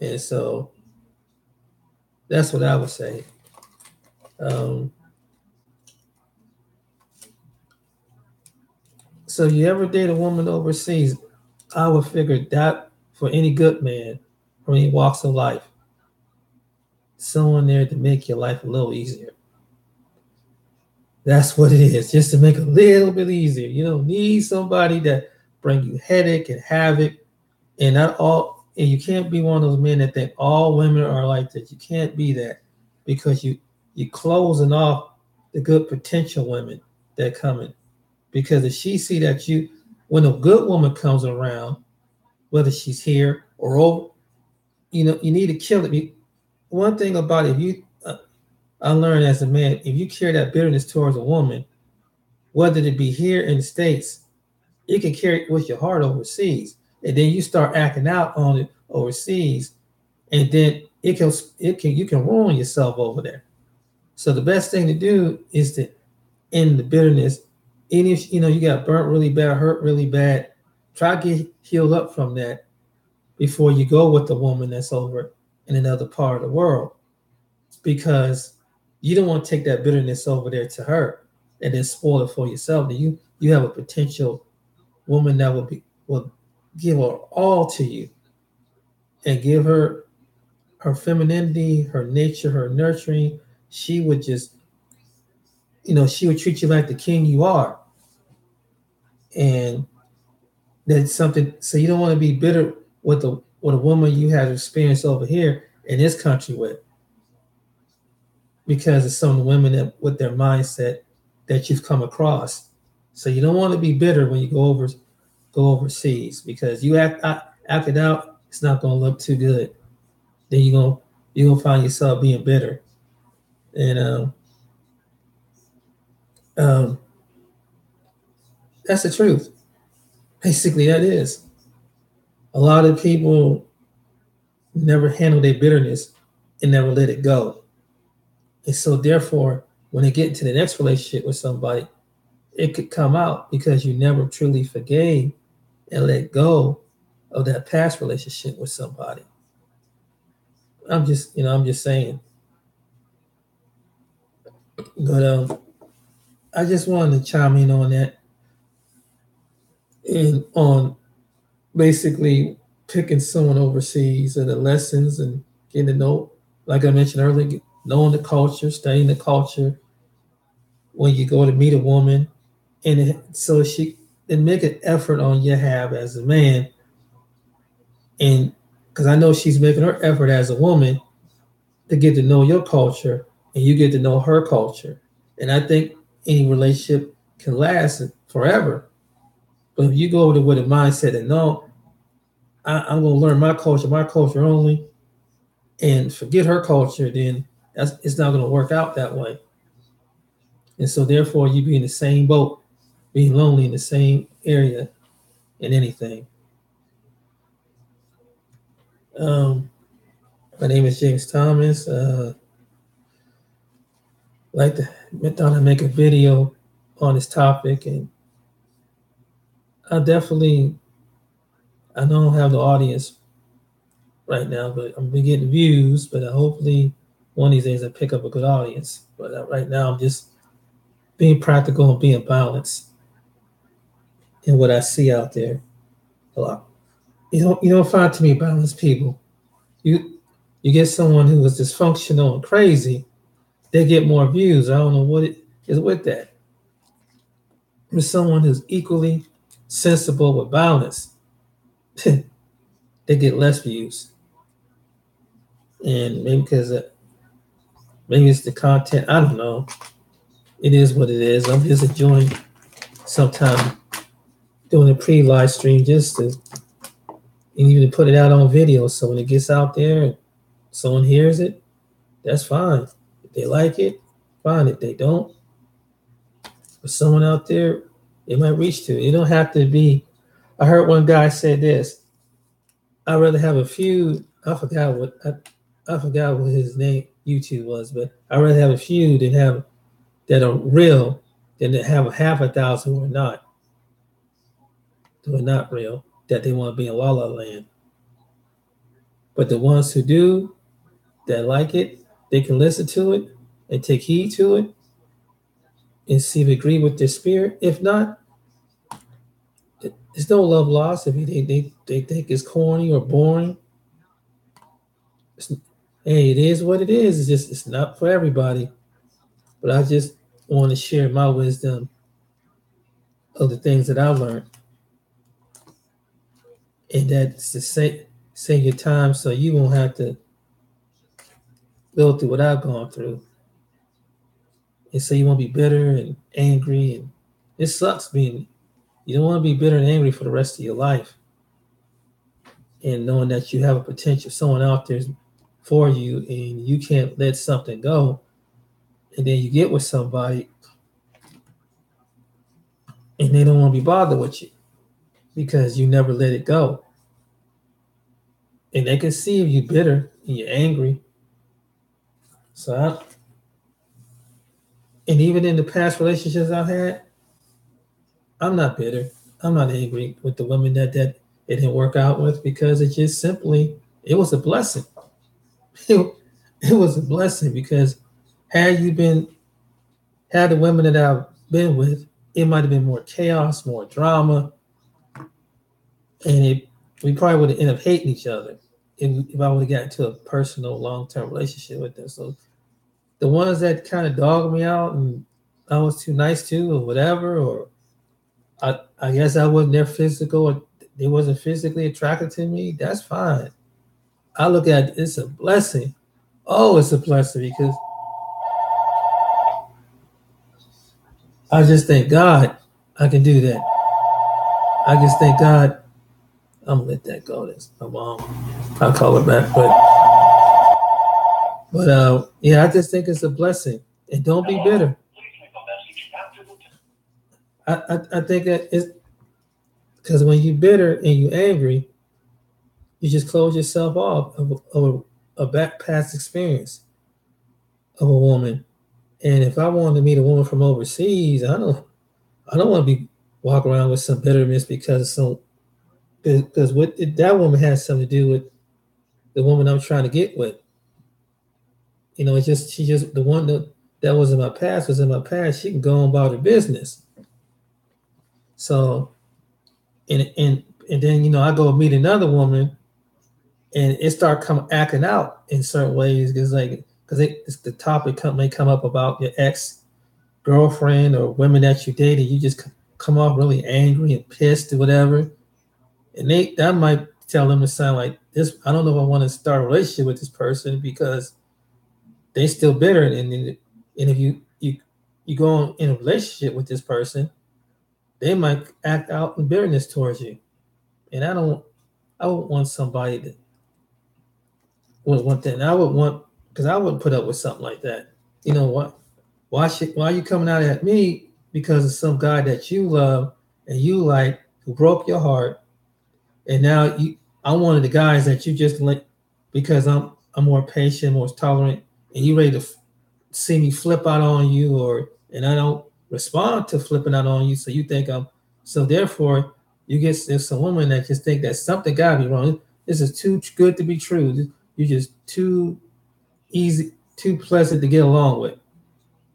And so that's what I would say. Um, so you ever date a woman overseas? I would figure that for any good man from any walks of life, someone there to make your life a little easier. That's what it is, just to make it a little bit easier. You don't need somebody that bring you headache and havoc, and not all. And you can't be one of those men that think all women are like that. You can't be that, because you closing off the good potential women that coming. Because if she see that when a good woman comes around, whether she's here or over, you need to kill it. One thing about it, if you, I learned as a man, if you carry that bitterness towards a woman, whether it be here in the States, you can carry it with your heart overseas. And then you start acting out on it overseas, and then you can ruin yourself over there. So the best thing to do is to end the bitterness. And if you got burnt really bad, hurt really bad, try to get healed up from that before you go with the woman that's over in another part of the world, because you don't want to take that bitterness over there to her and then spoil it for yourself. Then you have a potential woman that will give her all to you and give her femininity, her nature, her nurturing. She would just, she would treat you like the king you are. And that's something. So you don't want to be bitter with a woman you have experience over here in this country with, because of some of the women that with their mindset that you've come across. So you don't want to be bitter when you go overseas, because you act it out, it's not going to look too good. Then you're gonna find yourself being bitter, and um, that's the truth. Basically, that is. A lot of people never handle their bitterness and never let it go, and so therefore, when they get into the next relationship with somebody, it could come out because you never truly forgave and let go of that past relationship with somebody. I'm just saying. But I just wanted to chime in on that, and on basically picking someone overseas and the lessons, and getting to know, like I mentioned earlier, knowing the culture, studying the culture. When you go to meet a woman, so she and make an effort on your half as a man, and because I know she's making her effort as a woman to get to know your culture, and you get to know her culture, and I think any relationship can last forever. But if you go over there with a mindset that no, I'm going to learn my culture only, and forget her culture, then it's not going to work out that way. And so, therefore, you be in the same boat, being lonely in the same area, and anything. Um, my name is James Thomas. Like to thought I'd make a video on this topic, and I definitely I don't have the audience right now, but I'm been getting views. But hopefully, one of these days I pick up a good audience. But right now, I'm just being practical and being balanced in what I see out there. A lot. You don't find too many balanced people. You you get someone who is dysfunctional and crazy, they get more views. I don't know what it is with that. With someone who's equally sensible with balance, they get less views. And maybe because maybe it's the content. I don't know. It is what it is. I'm just enjoying sometime doing a pre-live stream just to and even to put it out on video. So when it gets out there and someone hears it, that's fine. If they like it, fine. If they don't, for someone out there, they might reach to it. You don't have to be. I heard one guy say this. I'd rather have a few. I forgot what his name YouTube was, but I'd rather have a few than have that are real than to have half a thousand who are not real, that they want to be in La La Land. But the ones who do, that like it, they can listen to it and take heed to it and see if it agree with their spirit. If not, it's no love lost. If they think it's corny or boring, it's, hey, it is what it is. It's just it's not for everybody. But I just want to share my wisdom of the things that I learned, and that's to save your time so you won't have to go through what I've gone through, and so you won't be bitter and angry. And it sucks being. You don't want to be bitter and angry for the rest of your life, and knowing that you have a potential someone out there for you, and you can't let something go, and then you get with somebody, and they don't want to be bothered with you because you never let it go, and they can see if you're bitter and you're angry. And even in the past relationships I've had, I'm not bitter. I'm not angry with the women that it didn't work out with because it just simply it was a blessing. It, it was a blessing because had you been had the women that I've been with, it might have been more chaos, more drama, and we probably would have ended up hating each other if I would have gotten into a personal, long-term relationship with them. So the ones that kind of dogged me out and I was too nice to, or whatever, or I guess I wasn't their physical, or they wasn't physically attracted to me. That's fine. I look at it's a blessing. Oh, it's a blessing because I just thank God I can do that. I just thank God. I'm gonna let that go. That's my mom. I'll call her back, but yeah, I just think it's a blessing. And don't be bitter. I think that it's because when you're bitter and you're angry, you just close yourself off of a back past experience of a woman. And if I wanted to meet a woman from overseas, I don't want to be walk around with some bitterness because what that woman has something to do with the woman I'm trying to get with. It's just she just the one that was in my past was in my past. She can go on about her business. So and then I go meet another woman and it start acting out in certain ways because the topic may come up about your ex girlfriend or women that you dated. You just come off really angry and pissed or whatever, and that might tell them to sound like this. I don't know if I want to start a relationship with this person because they still bitter, and if you go on in a relationship with this person, they might act out in bitterness towards you, and I would want somebody that would want that. And I would want because I wouldn't put up with something like that. You know what? Why are you coming out at me because of some guy that you love and you like who broke your heart, and now I'm one of the guys that you just like because I'm more patient, more tolerant, and you ready to see me flip out on you, and I don't respond to flipping out on you, so you think I'm so therefore you get there's some women that just think that something gotta be wrong. This is too good to be true. You're just too easy, too pleasant to get along with.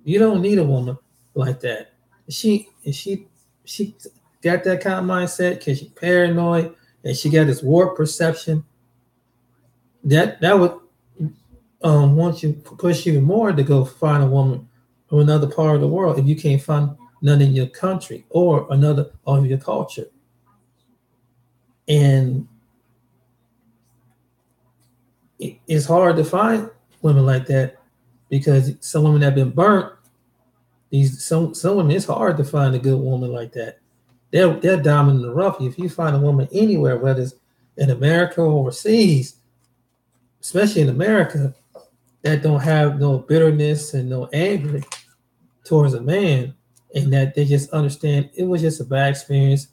You don't need a woman like that. She got that kind of mindset because she's paranoid and she got this warped perception that would want you push you more to go find a woman from another part of the world if you can't find none in your country or another of your culture. And it's hard to find women like that because some women have been burnt. Some women it's hard to find a good woman like that. They're diamond in the rough. If you find a woman anywhere, whether it's in America or overseas, especially in America, that don't have no bitterness and no anger towards a man, and that they just understand it was just a bad experience,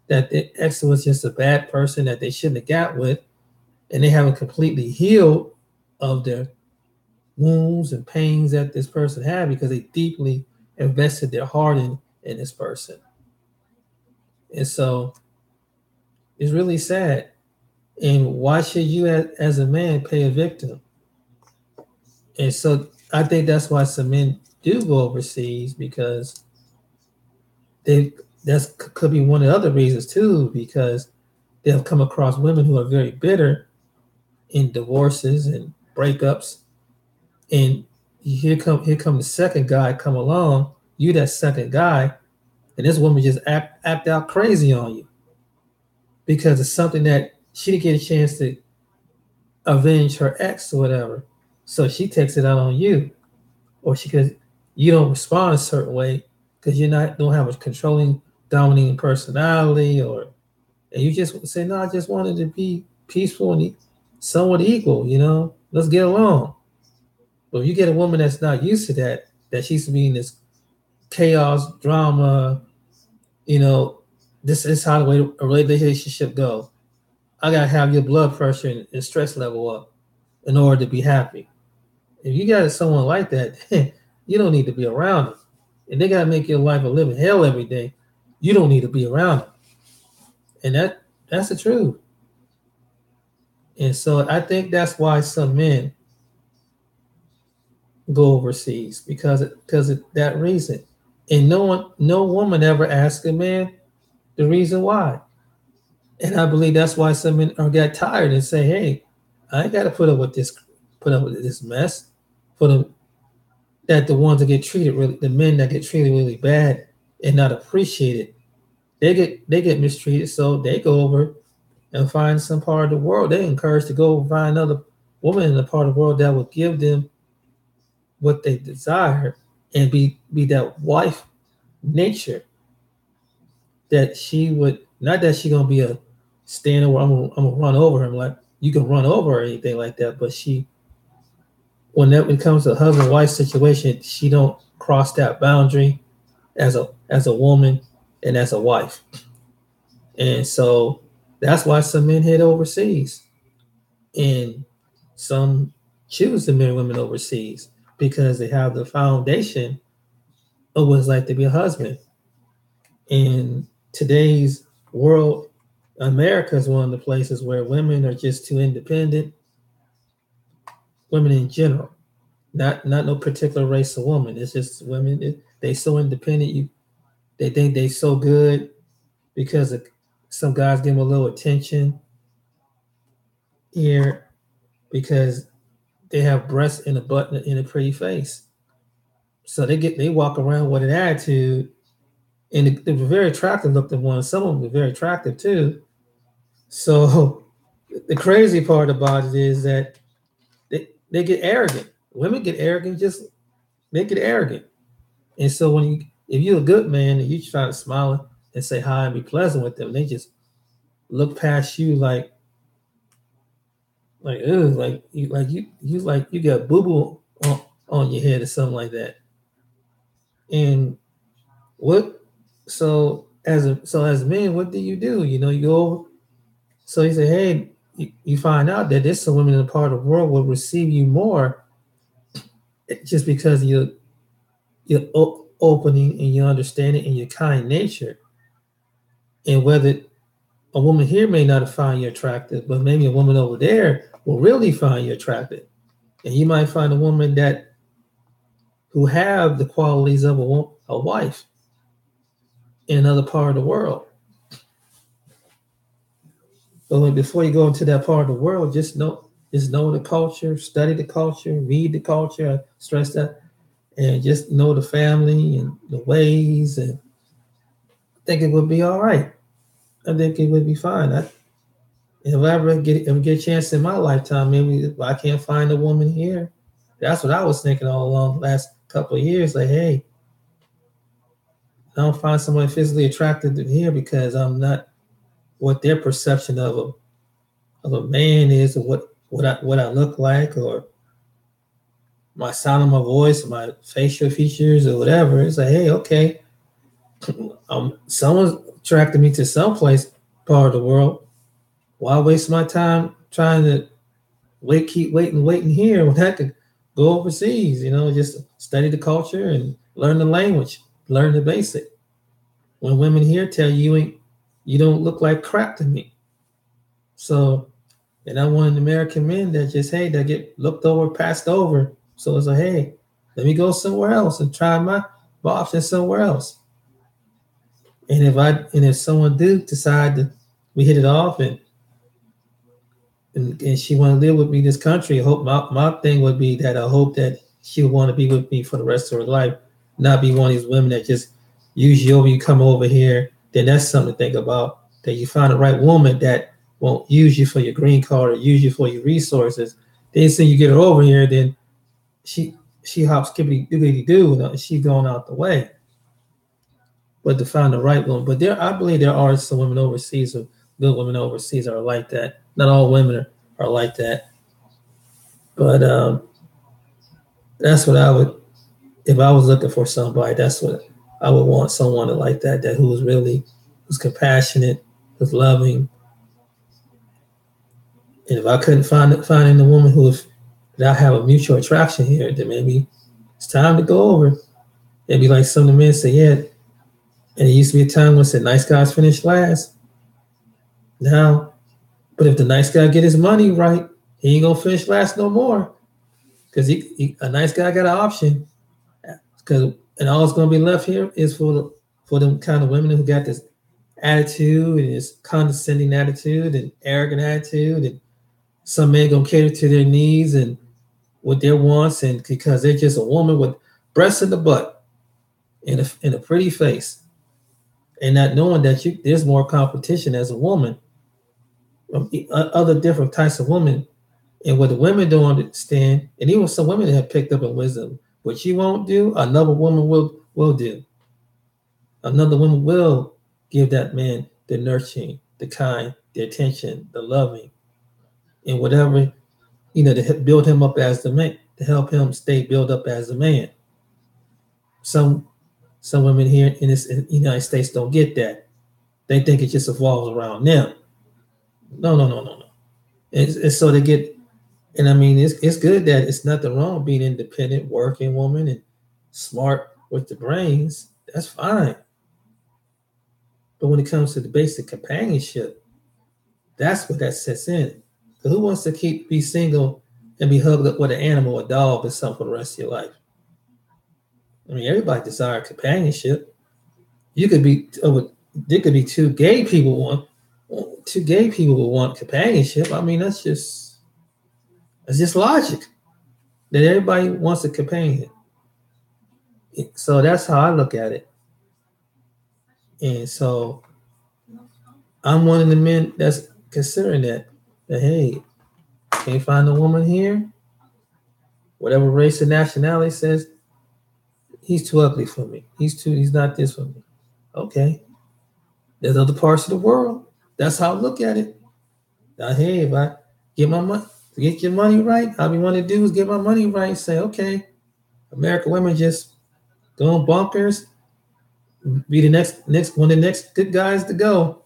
that the ex was just a bad person that they shouldn't have got with, and they haven't completely healed of their wounds and pains that this person had because they deeply invested their heart in this person. And so it's really sad. And why should you, as a man, pay a victim? And so I think that's why some men do go overseas because they that's could be one of the other reasons too because they'll come across women who are very bitter in divorces and breakups, and here come the second guy come along, you that second guy, and this woman just act out crazy on you because it's something that she didn't get a chance to avenge her ex or whatever, so she takes it out on you, or she because you don't respond a certain way because you're not don't have a controlling, dominating personality, or and you just say, no, I just wanted to be peaceful and somewhat equal, let's get along. But if you get a woman that's not used to that, that she's to be in this chaos, drama, you know, this is how the way a relationship go. I gotta have your blood pressure and stress level up in order to be happy. If you got someone like that, you don't need to be around them. And they gotta make your life a living hell every day. You don't need to be around them. And that's the truth. And so I think that's why some men go overseas because of that reason. And no woman ever asks a man the reason why. And I believe that's why some men are get tired and say, "Hey, I ain't got to put up with this mess." For the ones that get treated really, the men that get treated really bad and not appreciated, they get mistreated, so they go over and find some part of the world. They encouraged to go find another woman in the part of the world that will give them what they desire and be that wife nature that she would not that she gonna be a stand over. I'm gonna run over him like you can run over or anything like that. But she when it comes to a husband wife situation, she don't cross that boundary as a woman and as a wife. And so that's why some men head overseas and some choose to marry women overseas because they have the foundation of what it's like to be a husband. In today's world, America is one of the places where women are just too independent. Women in general, not no particular race of woman. It's just women. They so independent. They think they so good because some guys give them a little attention, here because they have breasts and a butt and a pretty face. So they walk around with an attitude, and they were very attractive looking ones. Some of them were very attractive too. So the crazy part about it is that they get arrogant. Women get arrogant, just they get arrogant. And so if you're a good man and you try to smile and say hi and be pleasant with them, they just look past you like ooh, like you got boo boo on your head or something like that. And what as men, what do? You know, you go. So he said, hey, you find out that there's some women in a part of the world will receive you more just because of your opening and your understanding and your kind nature. And whether a woman here may not find you attractive, but maybe a woman over there will really find you attractive. And you might find a woman that who have the qualities of a wife in another part of the world. But before you go into that part of the world, just know the culture, study the culture, read the culture. I stress that, and just know the family and the ways. And I think it would be all right. I think it would be fine. If I ever get a chance in my lifetime, maybe if I can't find a woman here. That's what I was thinking all along the last couple of years. Like, hey, I don't find someone physically attractive here because I'm not what their perception of a man is, or what I look like, or my sound of my voice, my facial features, or whatever. It's like, hey, okay, someone's attracted me to some place, part of the world. Why waste my time trying to keep waiting here when I could go overseas? You know, just study the culture and learn the language, learn the basic. When women here tell you don't look like crap to me. So, and I'm one of the American men that just, hey, that get looked over, passed over. So it's like, hey, let me go somewhere else and try my options somewhere else. And if someone do decide that we hit it off and she want to live with me in this country, I hope my thing would be that I hope that she'll want to be with me for the rest of her life, not be one of these women that just use you over, you come over here. Then that's something to think about, that you find the right woman that won't use you for your green card or use you for your resources. Then say you get her over here, then she hops skippity doobity doo, and she's going out the way. But to find the right woman, I believe there are some women overseas, or good women overseas, are like that. Not all women are like that, but that's what I would, if I was looking for somebody. That's what I would want, someone like that who's compassionate, who's loving. And if I couldn't find a woman that I have a mutual attraction here, then maybe it's time to go over. It'd be like some of the men say, yeah. And it used to be a time when it said nice guys finish last. Now, but if the nice guy get his money right, he ain't gonna finish last no more. Because a nice guy got an option. And all that's gonna be left here is for them kind of women who got this attitude and this condescending attitude and arrogant attitude, and some men gonna cater to their needs and what their wants, and because they're just a woman with breasts in the butt and a pretty face, and not knowing that there's more competition as a woman, other different types of women, and what the women don't understand, and even some women that have picked up in wisdom, what you won't do, another woman will do. Another woman will give that man the nurturing, the kind, the attention, the loving, and whatever, to build him up as the man, to help him stay built up as a man. Some women here in the United States don't get that. They think it just evolves around them. No. And so they get, and I mean, it's good that it's nothing wrong being independent, working woman, and smart with the brains. That's fine. But when it comes to the basic companionship, that's what that sets in. So who wants to be single and be hugged up with an animal, a dog, or something for the rest of your life? I mean, everybody desires companionship. You could be, there could be two gay people two gay people would want companionship. I mean, that's just logic that everybody wants a companion. So that's how I look at it. And so I'm one of the men that's considering that. That hey, can't find a woman here. Whatever race or nationality says he's too ugly for me. He's not this for me. Okay. There's other parts of the world. That's how I look at it. Now, hey, if I get my money, get your money right, all we want to do is get my money right. Say, okay, American women just going bonkers. Be the next one of the next good guys to go.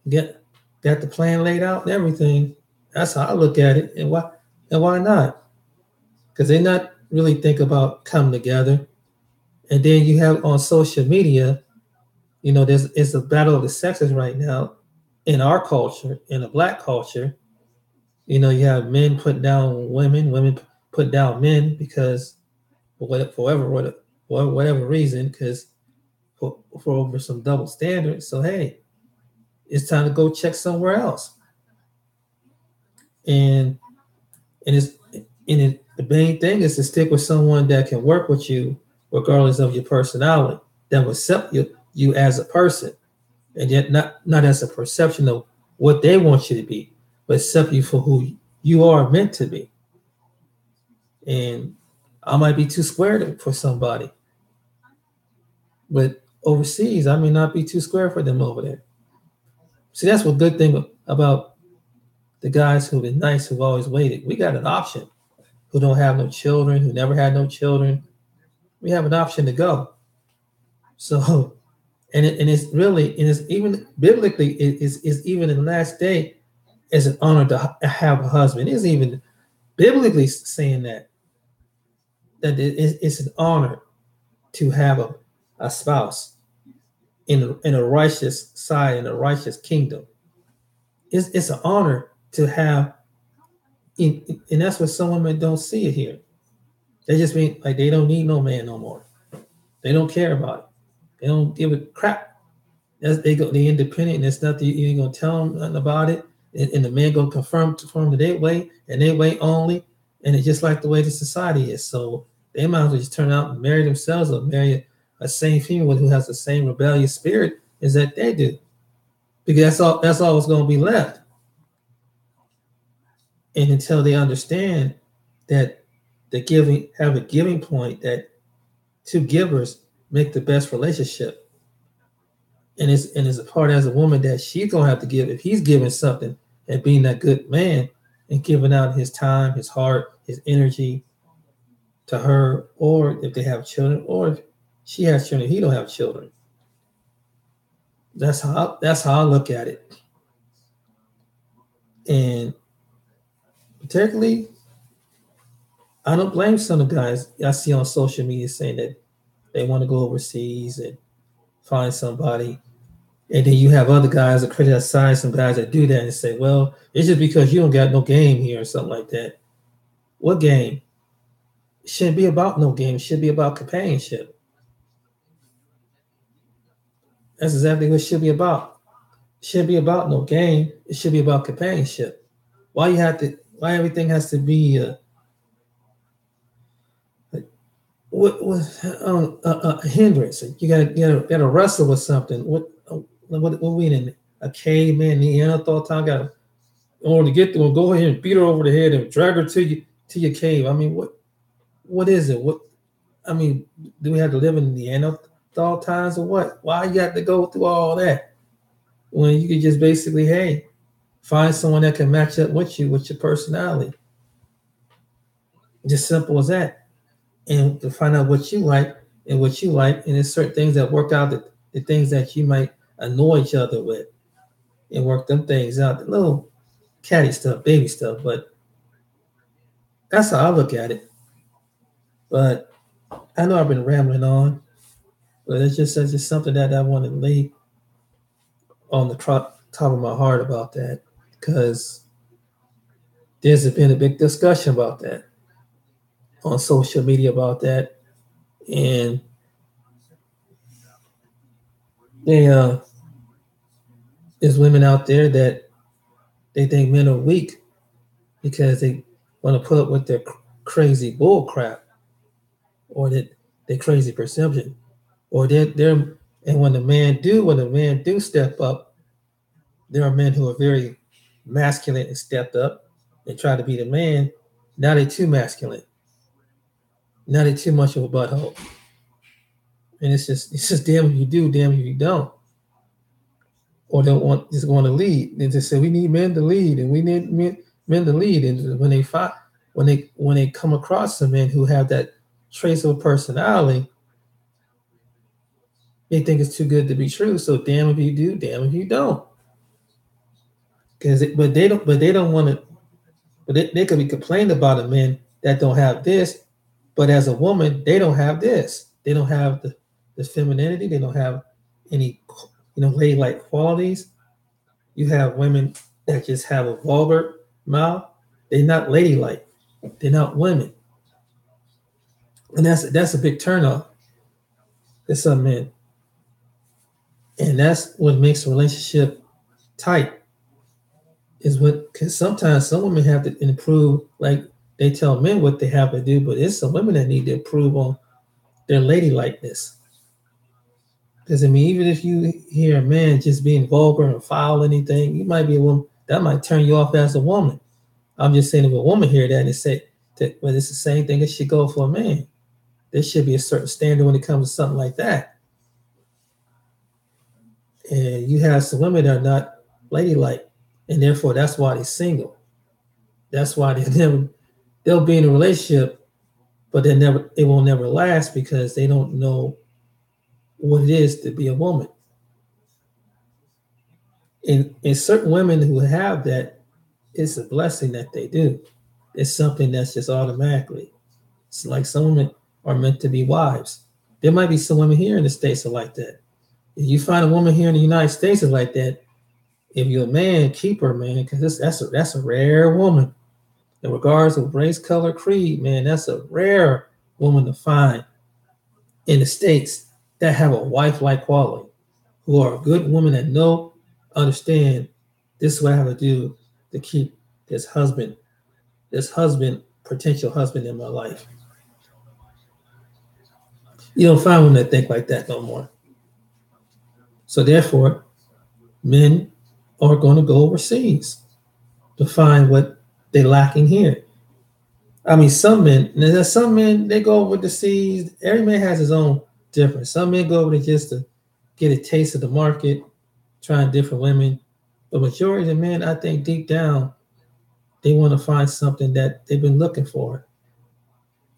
Get got the plan laid out and everything. That's how I look at it. And why not? Because they not really think about coming together. And then you have on social media, it's a battle of the sexes right now in our culture, in the black culture. You have men putting down women, women put down men because for whatever reason, because for over some double standards. So hey, it's time to go check somewhere else. And and it's and the main thing is to stick with someone that can work with you regardless of your personality, that will accept you as a person, and yet not as a perception of what they want you to be, but accept you for who you are meant to be. And I might be too squared for somebody, but overseas I may not be too square for them over there. See, that's what good thing about the guys who've been nice, who've always waited. We got an option. Who don't have no children, who never had no children. We have an option to go. So, and it's really, and it's even biblically, it's even in the last day, it's an honor to have a husband. It's even biblically saying that it's an honor to have a spouse in a righteous side, in a righteous kingdom. It's an honor to have, and that's what some women don't see it here. They just mean like they don't need no man no more. They don't care about it. They don't give a crap. They independent, and it's nothing you ain't gonna tell them nothing about it. And the man gonna confirm to their way and their way only. And it's just like the way the society is. So they might as well just turn out and marry themselves or marry a same female who has the same rebellious spirit as that they do. Because that's all what's gonna be left. And until they understand that the giving have a giving point, that two givers make the best relationship. And it's a part as a woman that she's gonna have to give if he's giving something and being that good man and giving out his time, his heart, his energy to her, or if they have children, or if she has children, he don't have children. That's how I look at it. And particularly, I don't blame some of the guys I see on social media saying that they want to go overseas and find somebody. And then you have other guys that criticize some guys that do that and say, well, it's just because you don't got no game here or something like that. What game? It shouldn't be about no game. It should be about companionship. That's exactly what it should be about. It shouldn't be about no game. It should be about companionship. Why everything has to be a hindrance? You gotta wrestle with something. What we in a caveman Neanderthal time? Got to get to her, go ahead and beat her over the head and drag her to your cave. I mean, what is it? What I mean, do we have to live in Neanderthal times or what? Why you got to go through all that when you could just basically, hey, find someone that can match up with you with your personality? Just simple as that. And to find out what you like and what you like, and there's certain things that work out, the things that you might annoy each other with, and work them things out. The little catty stuff, baby stuff, but that's how I look at it. But I know I've been rambling on, but it's just something that I want to lay on the top of my heart about that, because there's been a big discussion about that on social media about that, and they There's women out there that they think men are weak because they want to put up with their crazy bull crap, or that their crazy perception, or they're and when the man do step up, there are men who are very masculine and stepped up and try to be the man. Now they're too masculine. Now they're too much of a butthole. And it's just damn if you do, damn if you don't. Or don't want just want to lead. They just say we need men to lead and we need men to lead. And when they come across some men who have that trace of personality, they think it's too good to be true. So damn if you do, damn if you don't. But they don't want to. But they could be complaining about a man that don't have this, but as a woman, they don't have this. They don't have the femininity. They don't have any, ladylike qualities. You have women that just have a vulgar mouth. They're not ladylike. They're not women, and that's a big turnoff to some men. And that's what makes a relationship tight. Is what because sometimes some women have to improve, like they tell men what they have to do, but it's some women that need to improve on their ladylikeness. Because I mean, even if you hear a man just being vulgar and foul, anything, you might be a woman that might turn you off as a woman. I'm just saying, if a woman hear that and say that, well, it's the same thing that should go for a man. There should be a certain standard when it comes to something like that. And you have some women that are not ladylike, and therefore that's why they're single. That's why they'll be in a relationship, but it will never last because they don't know what it is to be a woman. And certain women who have that, it's a blessing that they do. It's something that's just automatically. It's like some women are meant to be wives. There might be some women here in the States are like that. If you find a woman here in the United States is like that, if you're a man, keep her, man, because that's a rare woman. In regards of race, color, creed, man, that's a rare woman to find in the States that have a wife-like quality, who are a good woman that understand this is what I have to do to keep potential husband in my life. You don't find women that think like that no more. So therefore, men are going to go overseas to find what they're lacking here. I mean, some men, they go over the seas. Every man has his own difference. Some men go over there just to get a taste of the market, trying different women. But majority of the men, I think deep down, they want to find something that they've been looking for.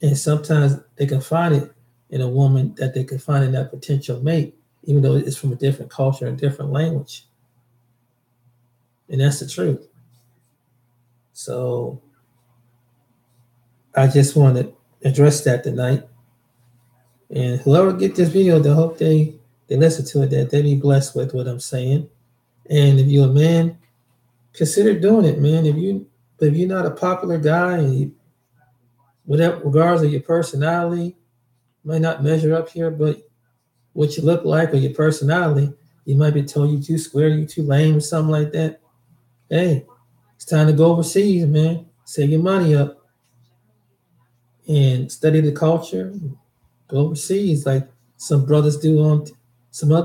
And sometimes they can find it in a woman that they can find in that potential mate, even though it's from a different culture and different language. And that's the truth. So I just want to address that tonight. And whoever get this video, I hope they listen to it, that they be blessed with what I'm saying. And if you're a man, consider doing it, man. If you're not a popular guy, and whatever, regardless of your personality, might not measure up here, but what you look like or your personality, you might be told you too square, you too lame, or something like that. Hey, it's time to go overseas, man. Save your money up and study the culture. Go overseas, like some other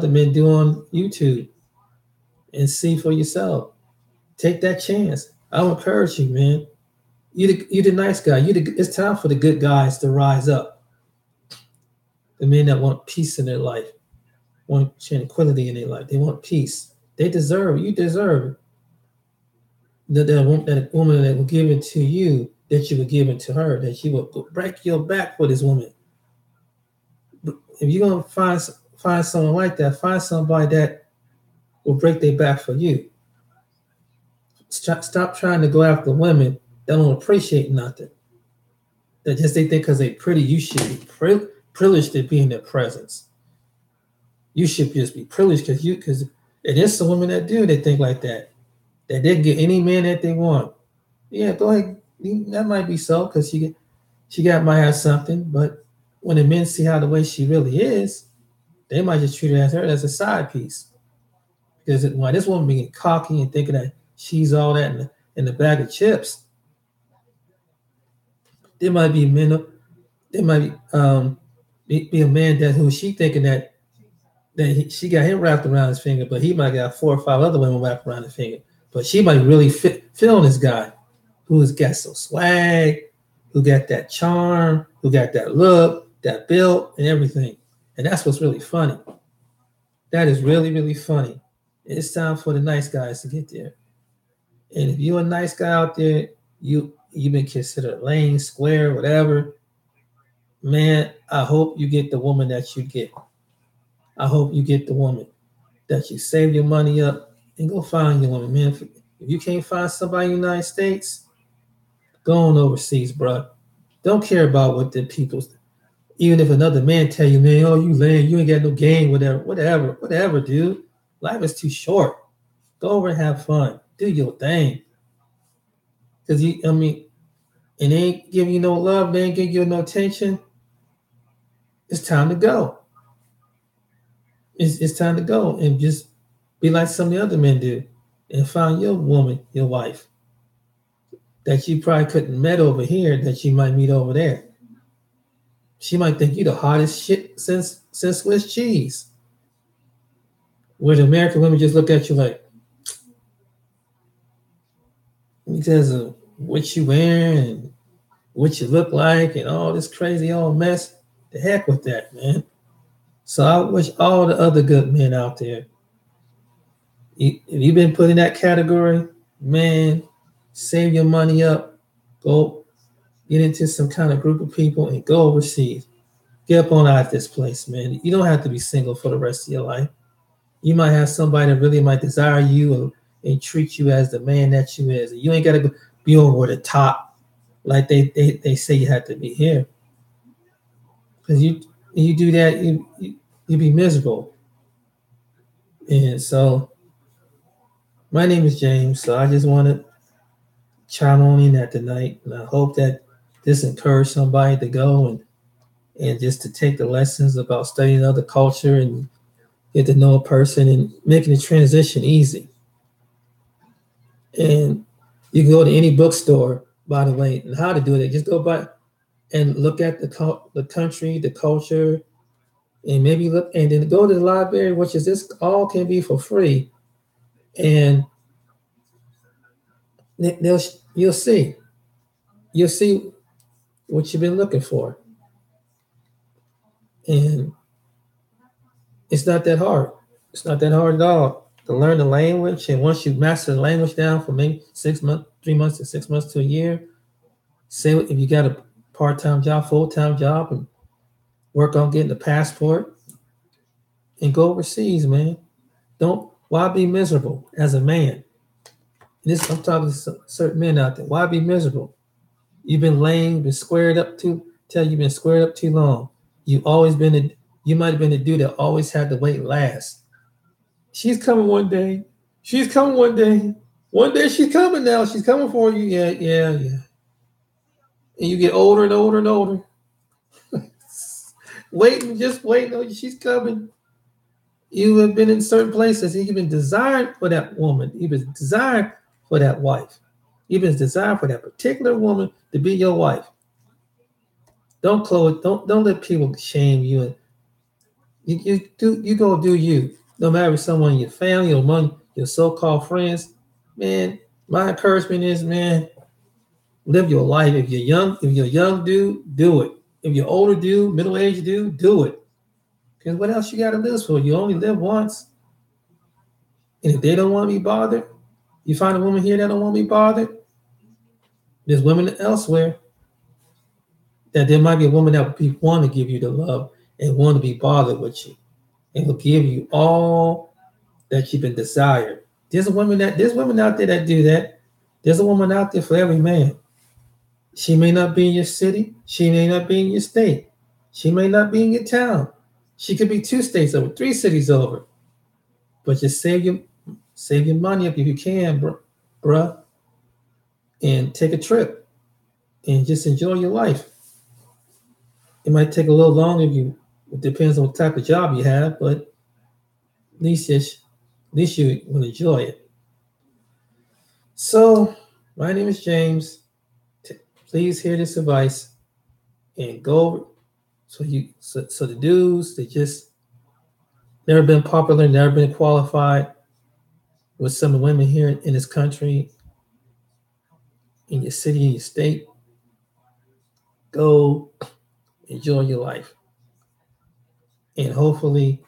men do on YouTube, and see for yourself. Take that chance. I'll encourage you, man. You the nice guy. It's time for the good guys to rise up. The men that want peace in their life, want tranquility in their life. They want peace. They deserve it. You deserve it. That woman that will give it to you, that you would give it to her, that you will break your back for this woman. If you're gonna find someone like that, find somebody that will break their back for you. Stop trying to go after women that don't appreciate nothing. That just they think because they're pretty, you should be privileged to be in their presence. You should just be privileged because it is some women that do. They think like that. That they can get any man that they want. Yeah, go ahead. That might be so because might have something, but when the men see how the way she really is, they might just treat her as a side piece. Because why this woman being cocky and thinking that she's all that in the bag of chips, there might be men, there might be a man that who she thinking that she got him wrapped around his finger, but he might got 4 or 5 other women wrapped around his finger. But she might really feel this guy who's got some swag, who got that charm, who got that look, that build, and everything. And that's what's really funny. That is really, really funny. It's time for the nice guys to get there. And if you're a nice guy out there, you've been considered lame, square, whatever. Man, I hope you get the woman that you get. I hope you get the woman that you save your money up and go find your woman, man. If you can't find somebody in the United States, go on overseas, bro. Don't care about what the people's. Even if another man tell you, man, oh, you lame, you ain't got no game, whatever, dude. Life is too short. Go over and have fun. Do your thing. Because and they ain't giving you no love, they ain't giving you no attention. It's time to go. It's time to go and just be like some of the other men do and find your woman, your wife, that you probably couldn't met over here that you might meet over there. She might think you the hottest shit since Swiss cheese. Where the American women just look at you like, because of what you wearing and what you look like and all this crazy old mess. The heck with that, man. So I wish all the other good men out there, if you've been put in that category, man, save your money up, go get into some kind of group of people and go overseas. Get up on out of this place, man. You don't have to be single for the rest of your life. You might have somebody that really might desire you and treat you as the man that you is. You ain't got to be over the top like they say you have to be here. Because you do that, you be miserable. And so my name is James, so I just want to chime on in that tonight. And I hope that this encouraged somebody to go and just to take the lessons about studying another culture and get to know a person and making the transition easy. And you can go to any bookstore, by the way, and how to do it. Just go by and look at the country, the culture, and maybe look, and then go to the library, which is this all can be for free. And you'll see what you've been looking for. And it's not that hard. It's not that hard at all to learn the language. And once you master the language down for maybe 6 months, 3 months to 6 months to a year, say if you got a part-time job, full-time job, and work on getting a passport and go overseas, man. Why be miserable as a man? I'm talking to certain men out there. Why be miserable? You've been lame, been squared up too long. You might have been the dude that always had to wait last. She's coming one day. One day she's coming now. She's coming for you. Yeah. And you get older and older and older. Just waiting. Oh, she's coming. You have been in certain places. You've been desired for that woman. You've been desired for that wife. You've been desired for that particular woman to be your wife. Don't let people shame you. You go do you. No matter if someone in your family or among your so-called friends, man. My encouragement is, man, live your life. If you're young dude, do it. If you're older dude, middle-aged dude, do it. Because what else you got to live for? You only live once. And if they don't want to be bothered, you find a woman here that don't want to be bothered, there's women elsewhere that there might be a woman that would want to give you the love and want to be bothered with you and will give you all that you've been desired. There's women out there that do that. There's a woman out there for every man. She may not be in your city. She may not be in your state. She may not be in your town. She could be 2 states over, 3 cities over. But just save your money up if you can, bruh, and take a trip and just enjoy your life. It might take a little longer it depends on what type of job you have, but at least just At least you will enjoy it. So, my name is James. Please hear this advice and go. So the dudes that just never been popular, never been qualified with some of the women here in this country, in your city, in your state, go enjoy your life and hopefully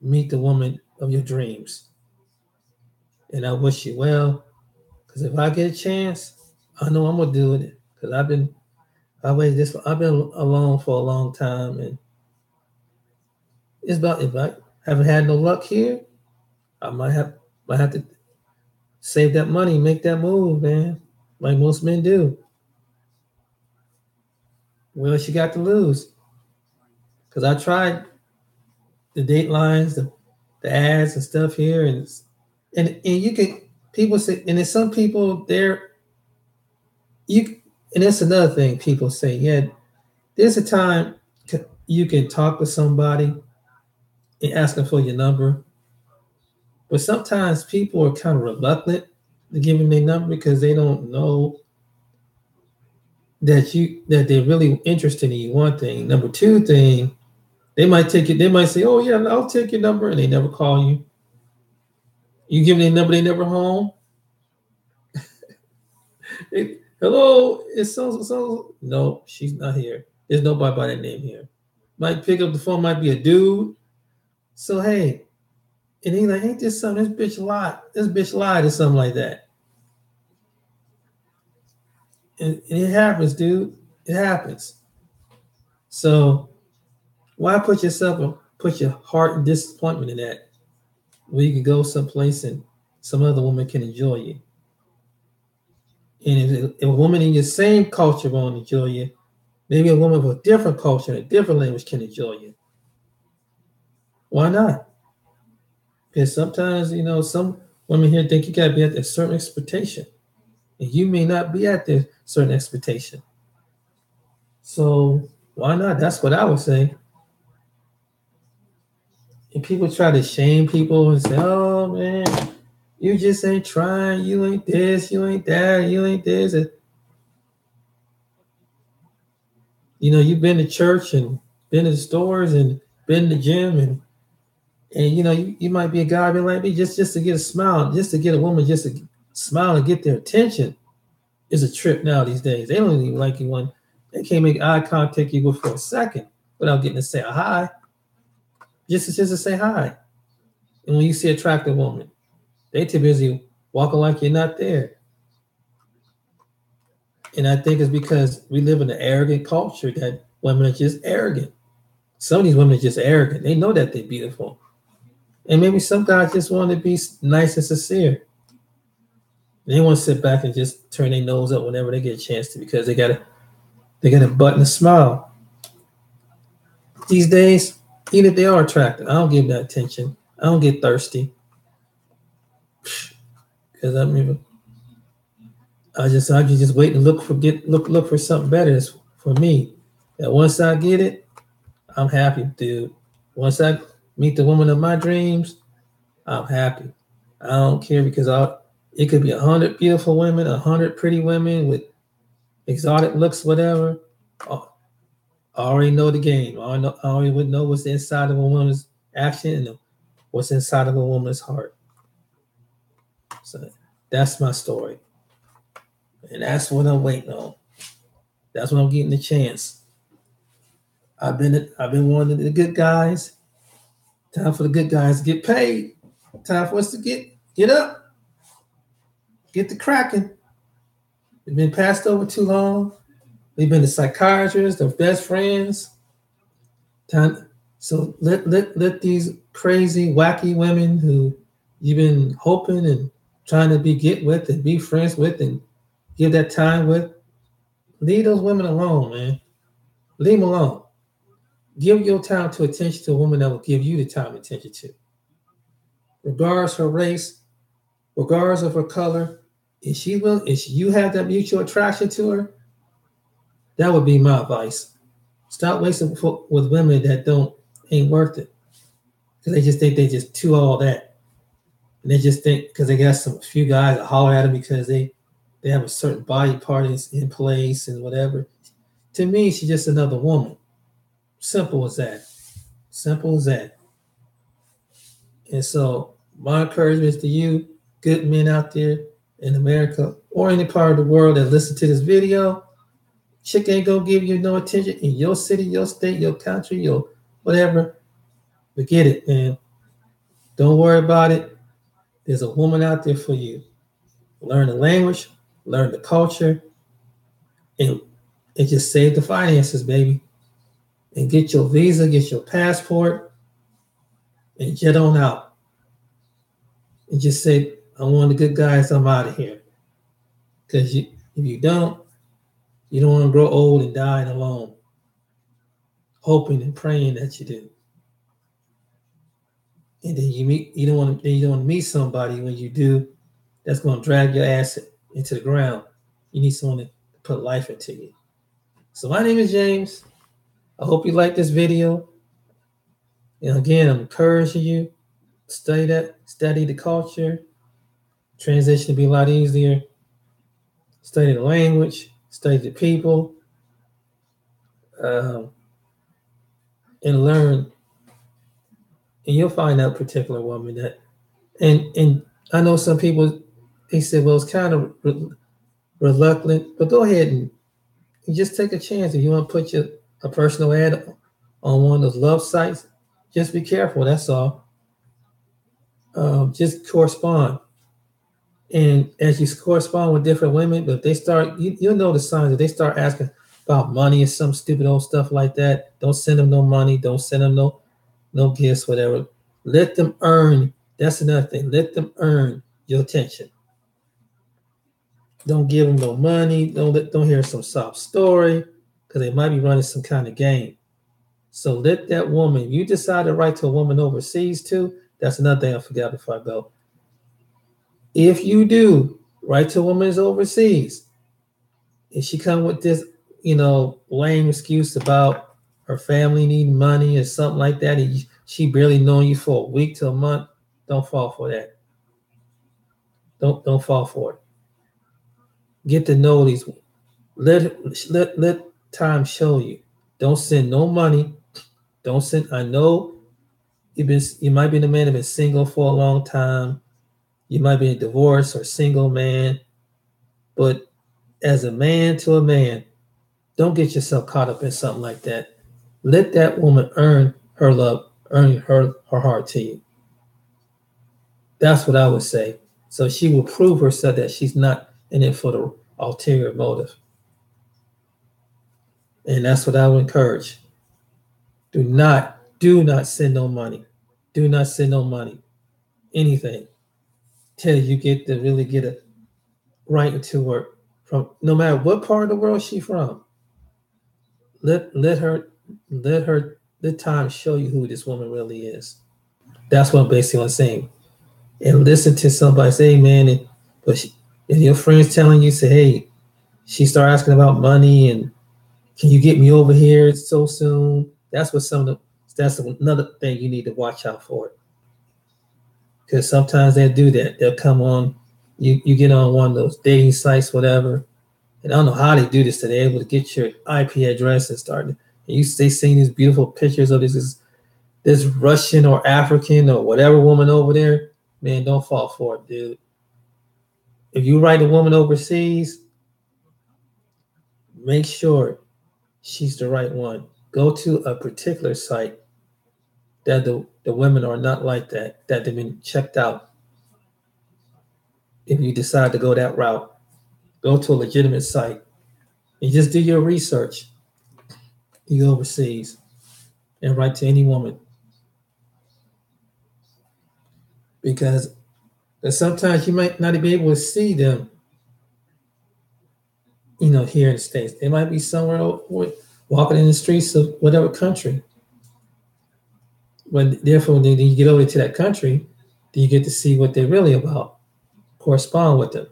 meet the woman of your dreams. And I wish you well, because if I get a chance, I know I'm gonna do it. Because I've been alone for a long time, and it's about if I haven't had no luck here, I might have to save that money, make that move, man, like most men do. What else you got to lose? Because I tried the datelines, the ads and stuff here, and you can people say, and there's some people there you and that's another thing people say. Yeah, there's a time you can talk to somebody and ask them for your number, but sometimes people are kind of reluctant to give them their number because they don't know that they're really interested in you. One thing. Number two thing, they might take it. They might say, "Oh yeah, I'll take your number," and they never call you. You give them their number, they never home. Hello, it's so. No, she's not here. There's nobody by that name here. Might pick up the phone. Might be a dude. So hey, and he's like, "Ain't this something? This bitch lied. This bitch lied," or something like that. And it happens, dude. It happens. So why put your heart and disappointment in that where you can go someplace and some other woman can enjoy you. And if a woman in your same culture won't enjoy you, maybe a woman of a different culture and a different language can enjoy you. Why not? Because sometimes, some women here think you gotta be at a certain expectation. And you may not be at the certain expectation. So why not? That's what I would say. And people try to shame people and say, "Oh man, you just ain't trying. You ain't this. You ain't that. You ain't this." And, you've been to church and been to the stores and been to the gym and you might be a guy being like me just to get a smile, just to get a woman just to smile and get their attention is a trip now these days. They don't even like you when they can't make eye contact you with for a second without getting to say a hi, just to say hi. And when you see an attractive woman, they too busy walking like you're not there. And I think it's because we live in an arrogant culture that women are just arrogant. Some of these women are just arrogant. They know that they're beautiful. And maybe some guys just want to be nice and sincere. They want to sit back and just turn their nose up whenever they get a chance to because they got a button a smile. These days, even if they are attractive, I don't give that attention. I don't get thirsty. Because I just wait and look for something better for me. And once I get it, I'm happy, dude. Once I meet the woman of my dreams, I'm happy. I don't care because it could be 100 beautiful women, 100 pretty women with exotic looks, whatever. I already know the game. I already would know what's inside of a woman's action and what's inside of a woman's heart. So that's my story. And that's what I'm waiting on. That's what I'm getting the chance. I've been one of the good guys. Time for the good guys to get paid. Time for us to get up. Get the cracking. We've been passed over too long. We've been the psychiatrists, the best friends. Time. So let these crazy, wacky women who you've been hoping and trying to get with and be friends with and give that time with, leave those women alone, man. Leave them alone. Give your time to attention to a woman that will give you the time and attention to. Regardless of her race, regardless of her color, if you have that mutual attraction to her, that would be my advice. Stop wasting with women that ain't worth it. because they just think they just do all that, and they just think because they got some few guys that holler at them because they have a certain body part in place and whatever. To me, she's just another woman. Simple as that. Simple as that. And so my encouragement to you, good men out there in America or any part of the world that listen to this video, chick ain't gonna give you no attention in your city, your state, your country, your whatever. Forget it, man. Don't worry about it. There's a woman out there for you. Learn the language, learn the culture, and, and just save the finances, baby. And get your visa, get your passport, and jet on out. And just say, I'm one of the good guys, I'm out of here. Because if you don't want to grow old and die alone, hoping and praying that you do. And then you don't want to meet somebody when you do that's going to drag your ass into the ground. You need someone to put life into you. So my name is James. I hope you like this video. And again, I'm encouraging you, study the culture. Transition to be a lot easier. Study the language, study the people, and learn. And you'll find that particular woman that, and I know some people, they said, well, it's kind of reluctant, but go ahead and just take a chance. If you want to put a personal ad on one of those love sites, just be careful. That's all. Just correspond. And as you correspond with different women, but if they start, you'll know the signs. If they start asking about money or some stupid old stuff like that, don't send them no money. Don't send them no gifts, whatever. Let them earn. That's another thing. Let them earn your attention. Don't give them no money. Don't hear some sob story because they might be running some kind of game. So let that woman. You decide to write to a woman overseas too. That's another thing I forgot before I go. If you do write to a woman who's overseas, and she come with this, lame excuse about her family needing money or something like that, and she barely known you for a week to a month, don't fall for that. Don't fall for it. Get to know these. Let time show you. Don't send no money. Don't send. I know you might be the man that been single for a long time. You might be a divorced or single man, but as a man to a man, don't get yourself caught up in something like that. Let that woman earn her love, earn her heart to you. That's what I would say. So she will prove herself that she's not in it for the ulterior motive. And that's what I would encourage. Do not send no money. Do not send no money. Anything. Till you get to really get it right into her from no matter what part of the world she's from. Let time show you who this woman really is. That's what basically I'm saying. And listen to somebody say, man, if your friend's telling you, say, hey, she start asking about money and can you get me over here so soon? That's another thing you need to watch out for. Because sometimes they'll do that. They'll come on, you get on one of those dating sites, whatever. And I don't know how they do this, that they're able to get your IP address and start. And they seeing these beautiful pictures of this Russian or African or whatever woman over there. Man, don't fall for it, dude. If you write a woman overseas, make sure she's the right one. Go to a particular site that the women are not like that they've been checked out. If you decide to go that route, go to a legitimate site and just do your research. You go overseas and write to any woman. Because sometimes you might not be able to see them, here in the States. They might be somewhere walking in the streets of whatever country. But therefore, when you get over to that country, then you get to see what they're really about, correspond with them,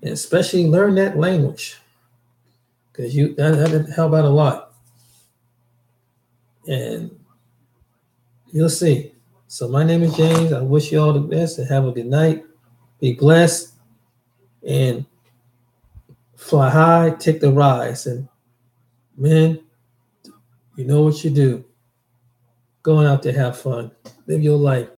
and especially learn that language, because that help out a lot. And You'll see. So my name is James. I wish you all the best and have a good night. Be blessed and fly high, take the rise. And man, you know what you do. Going out to have fun. Live your life.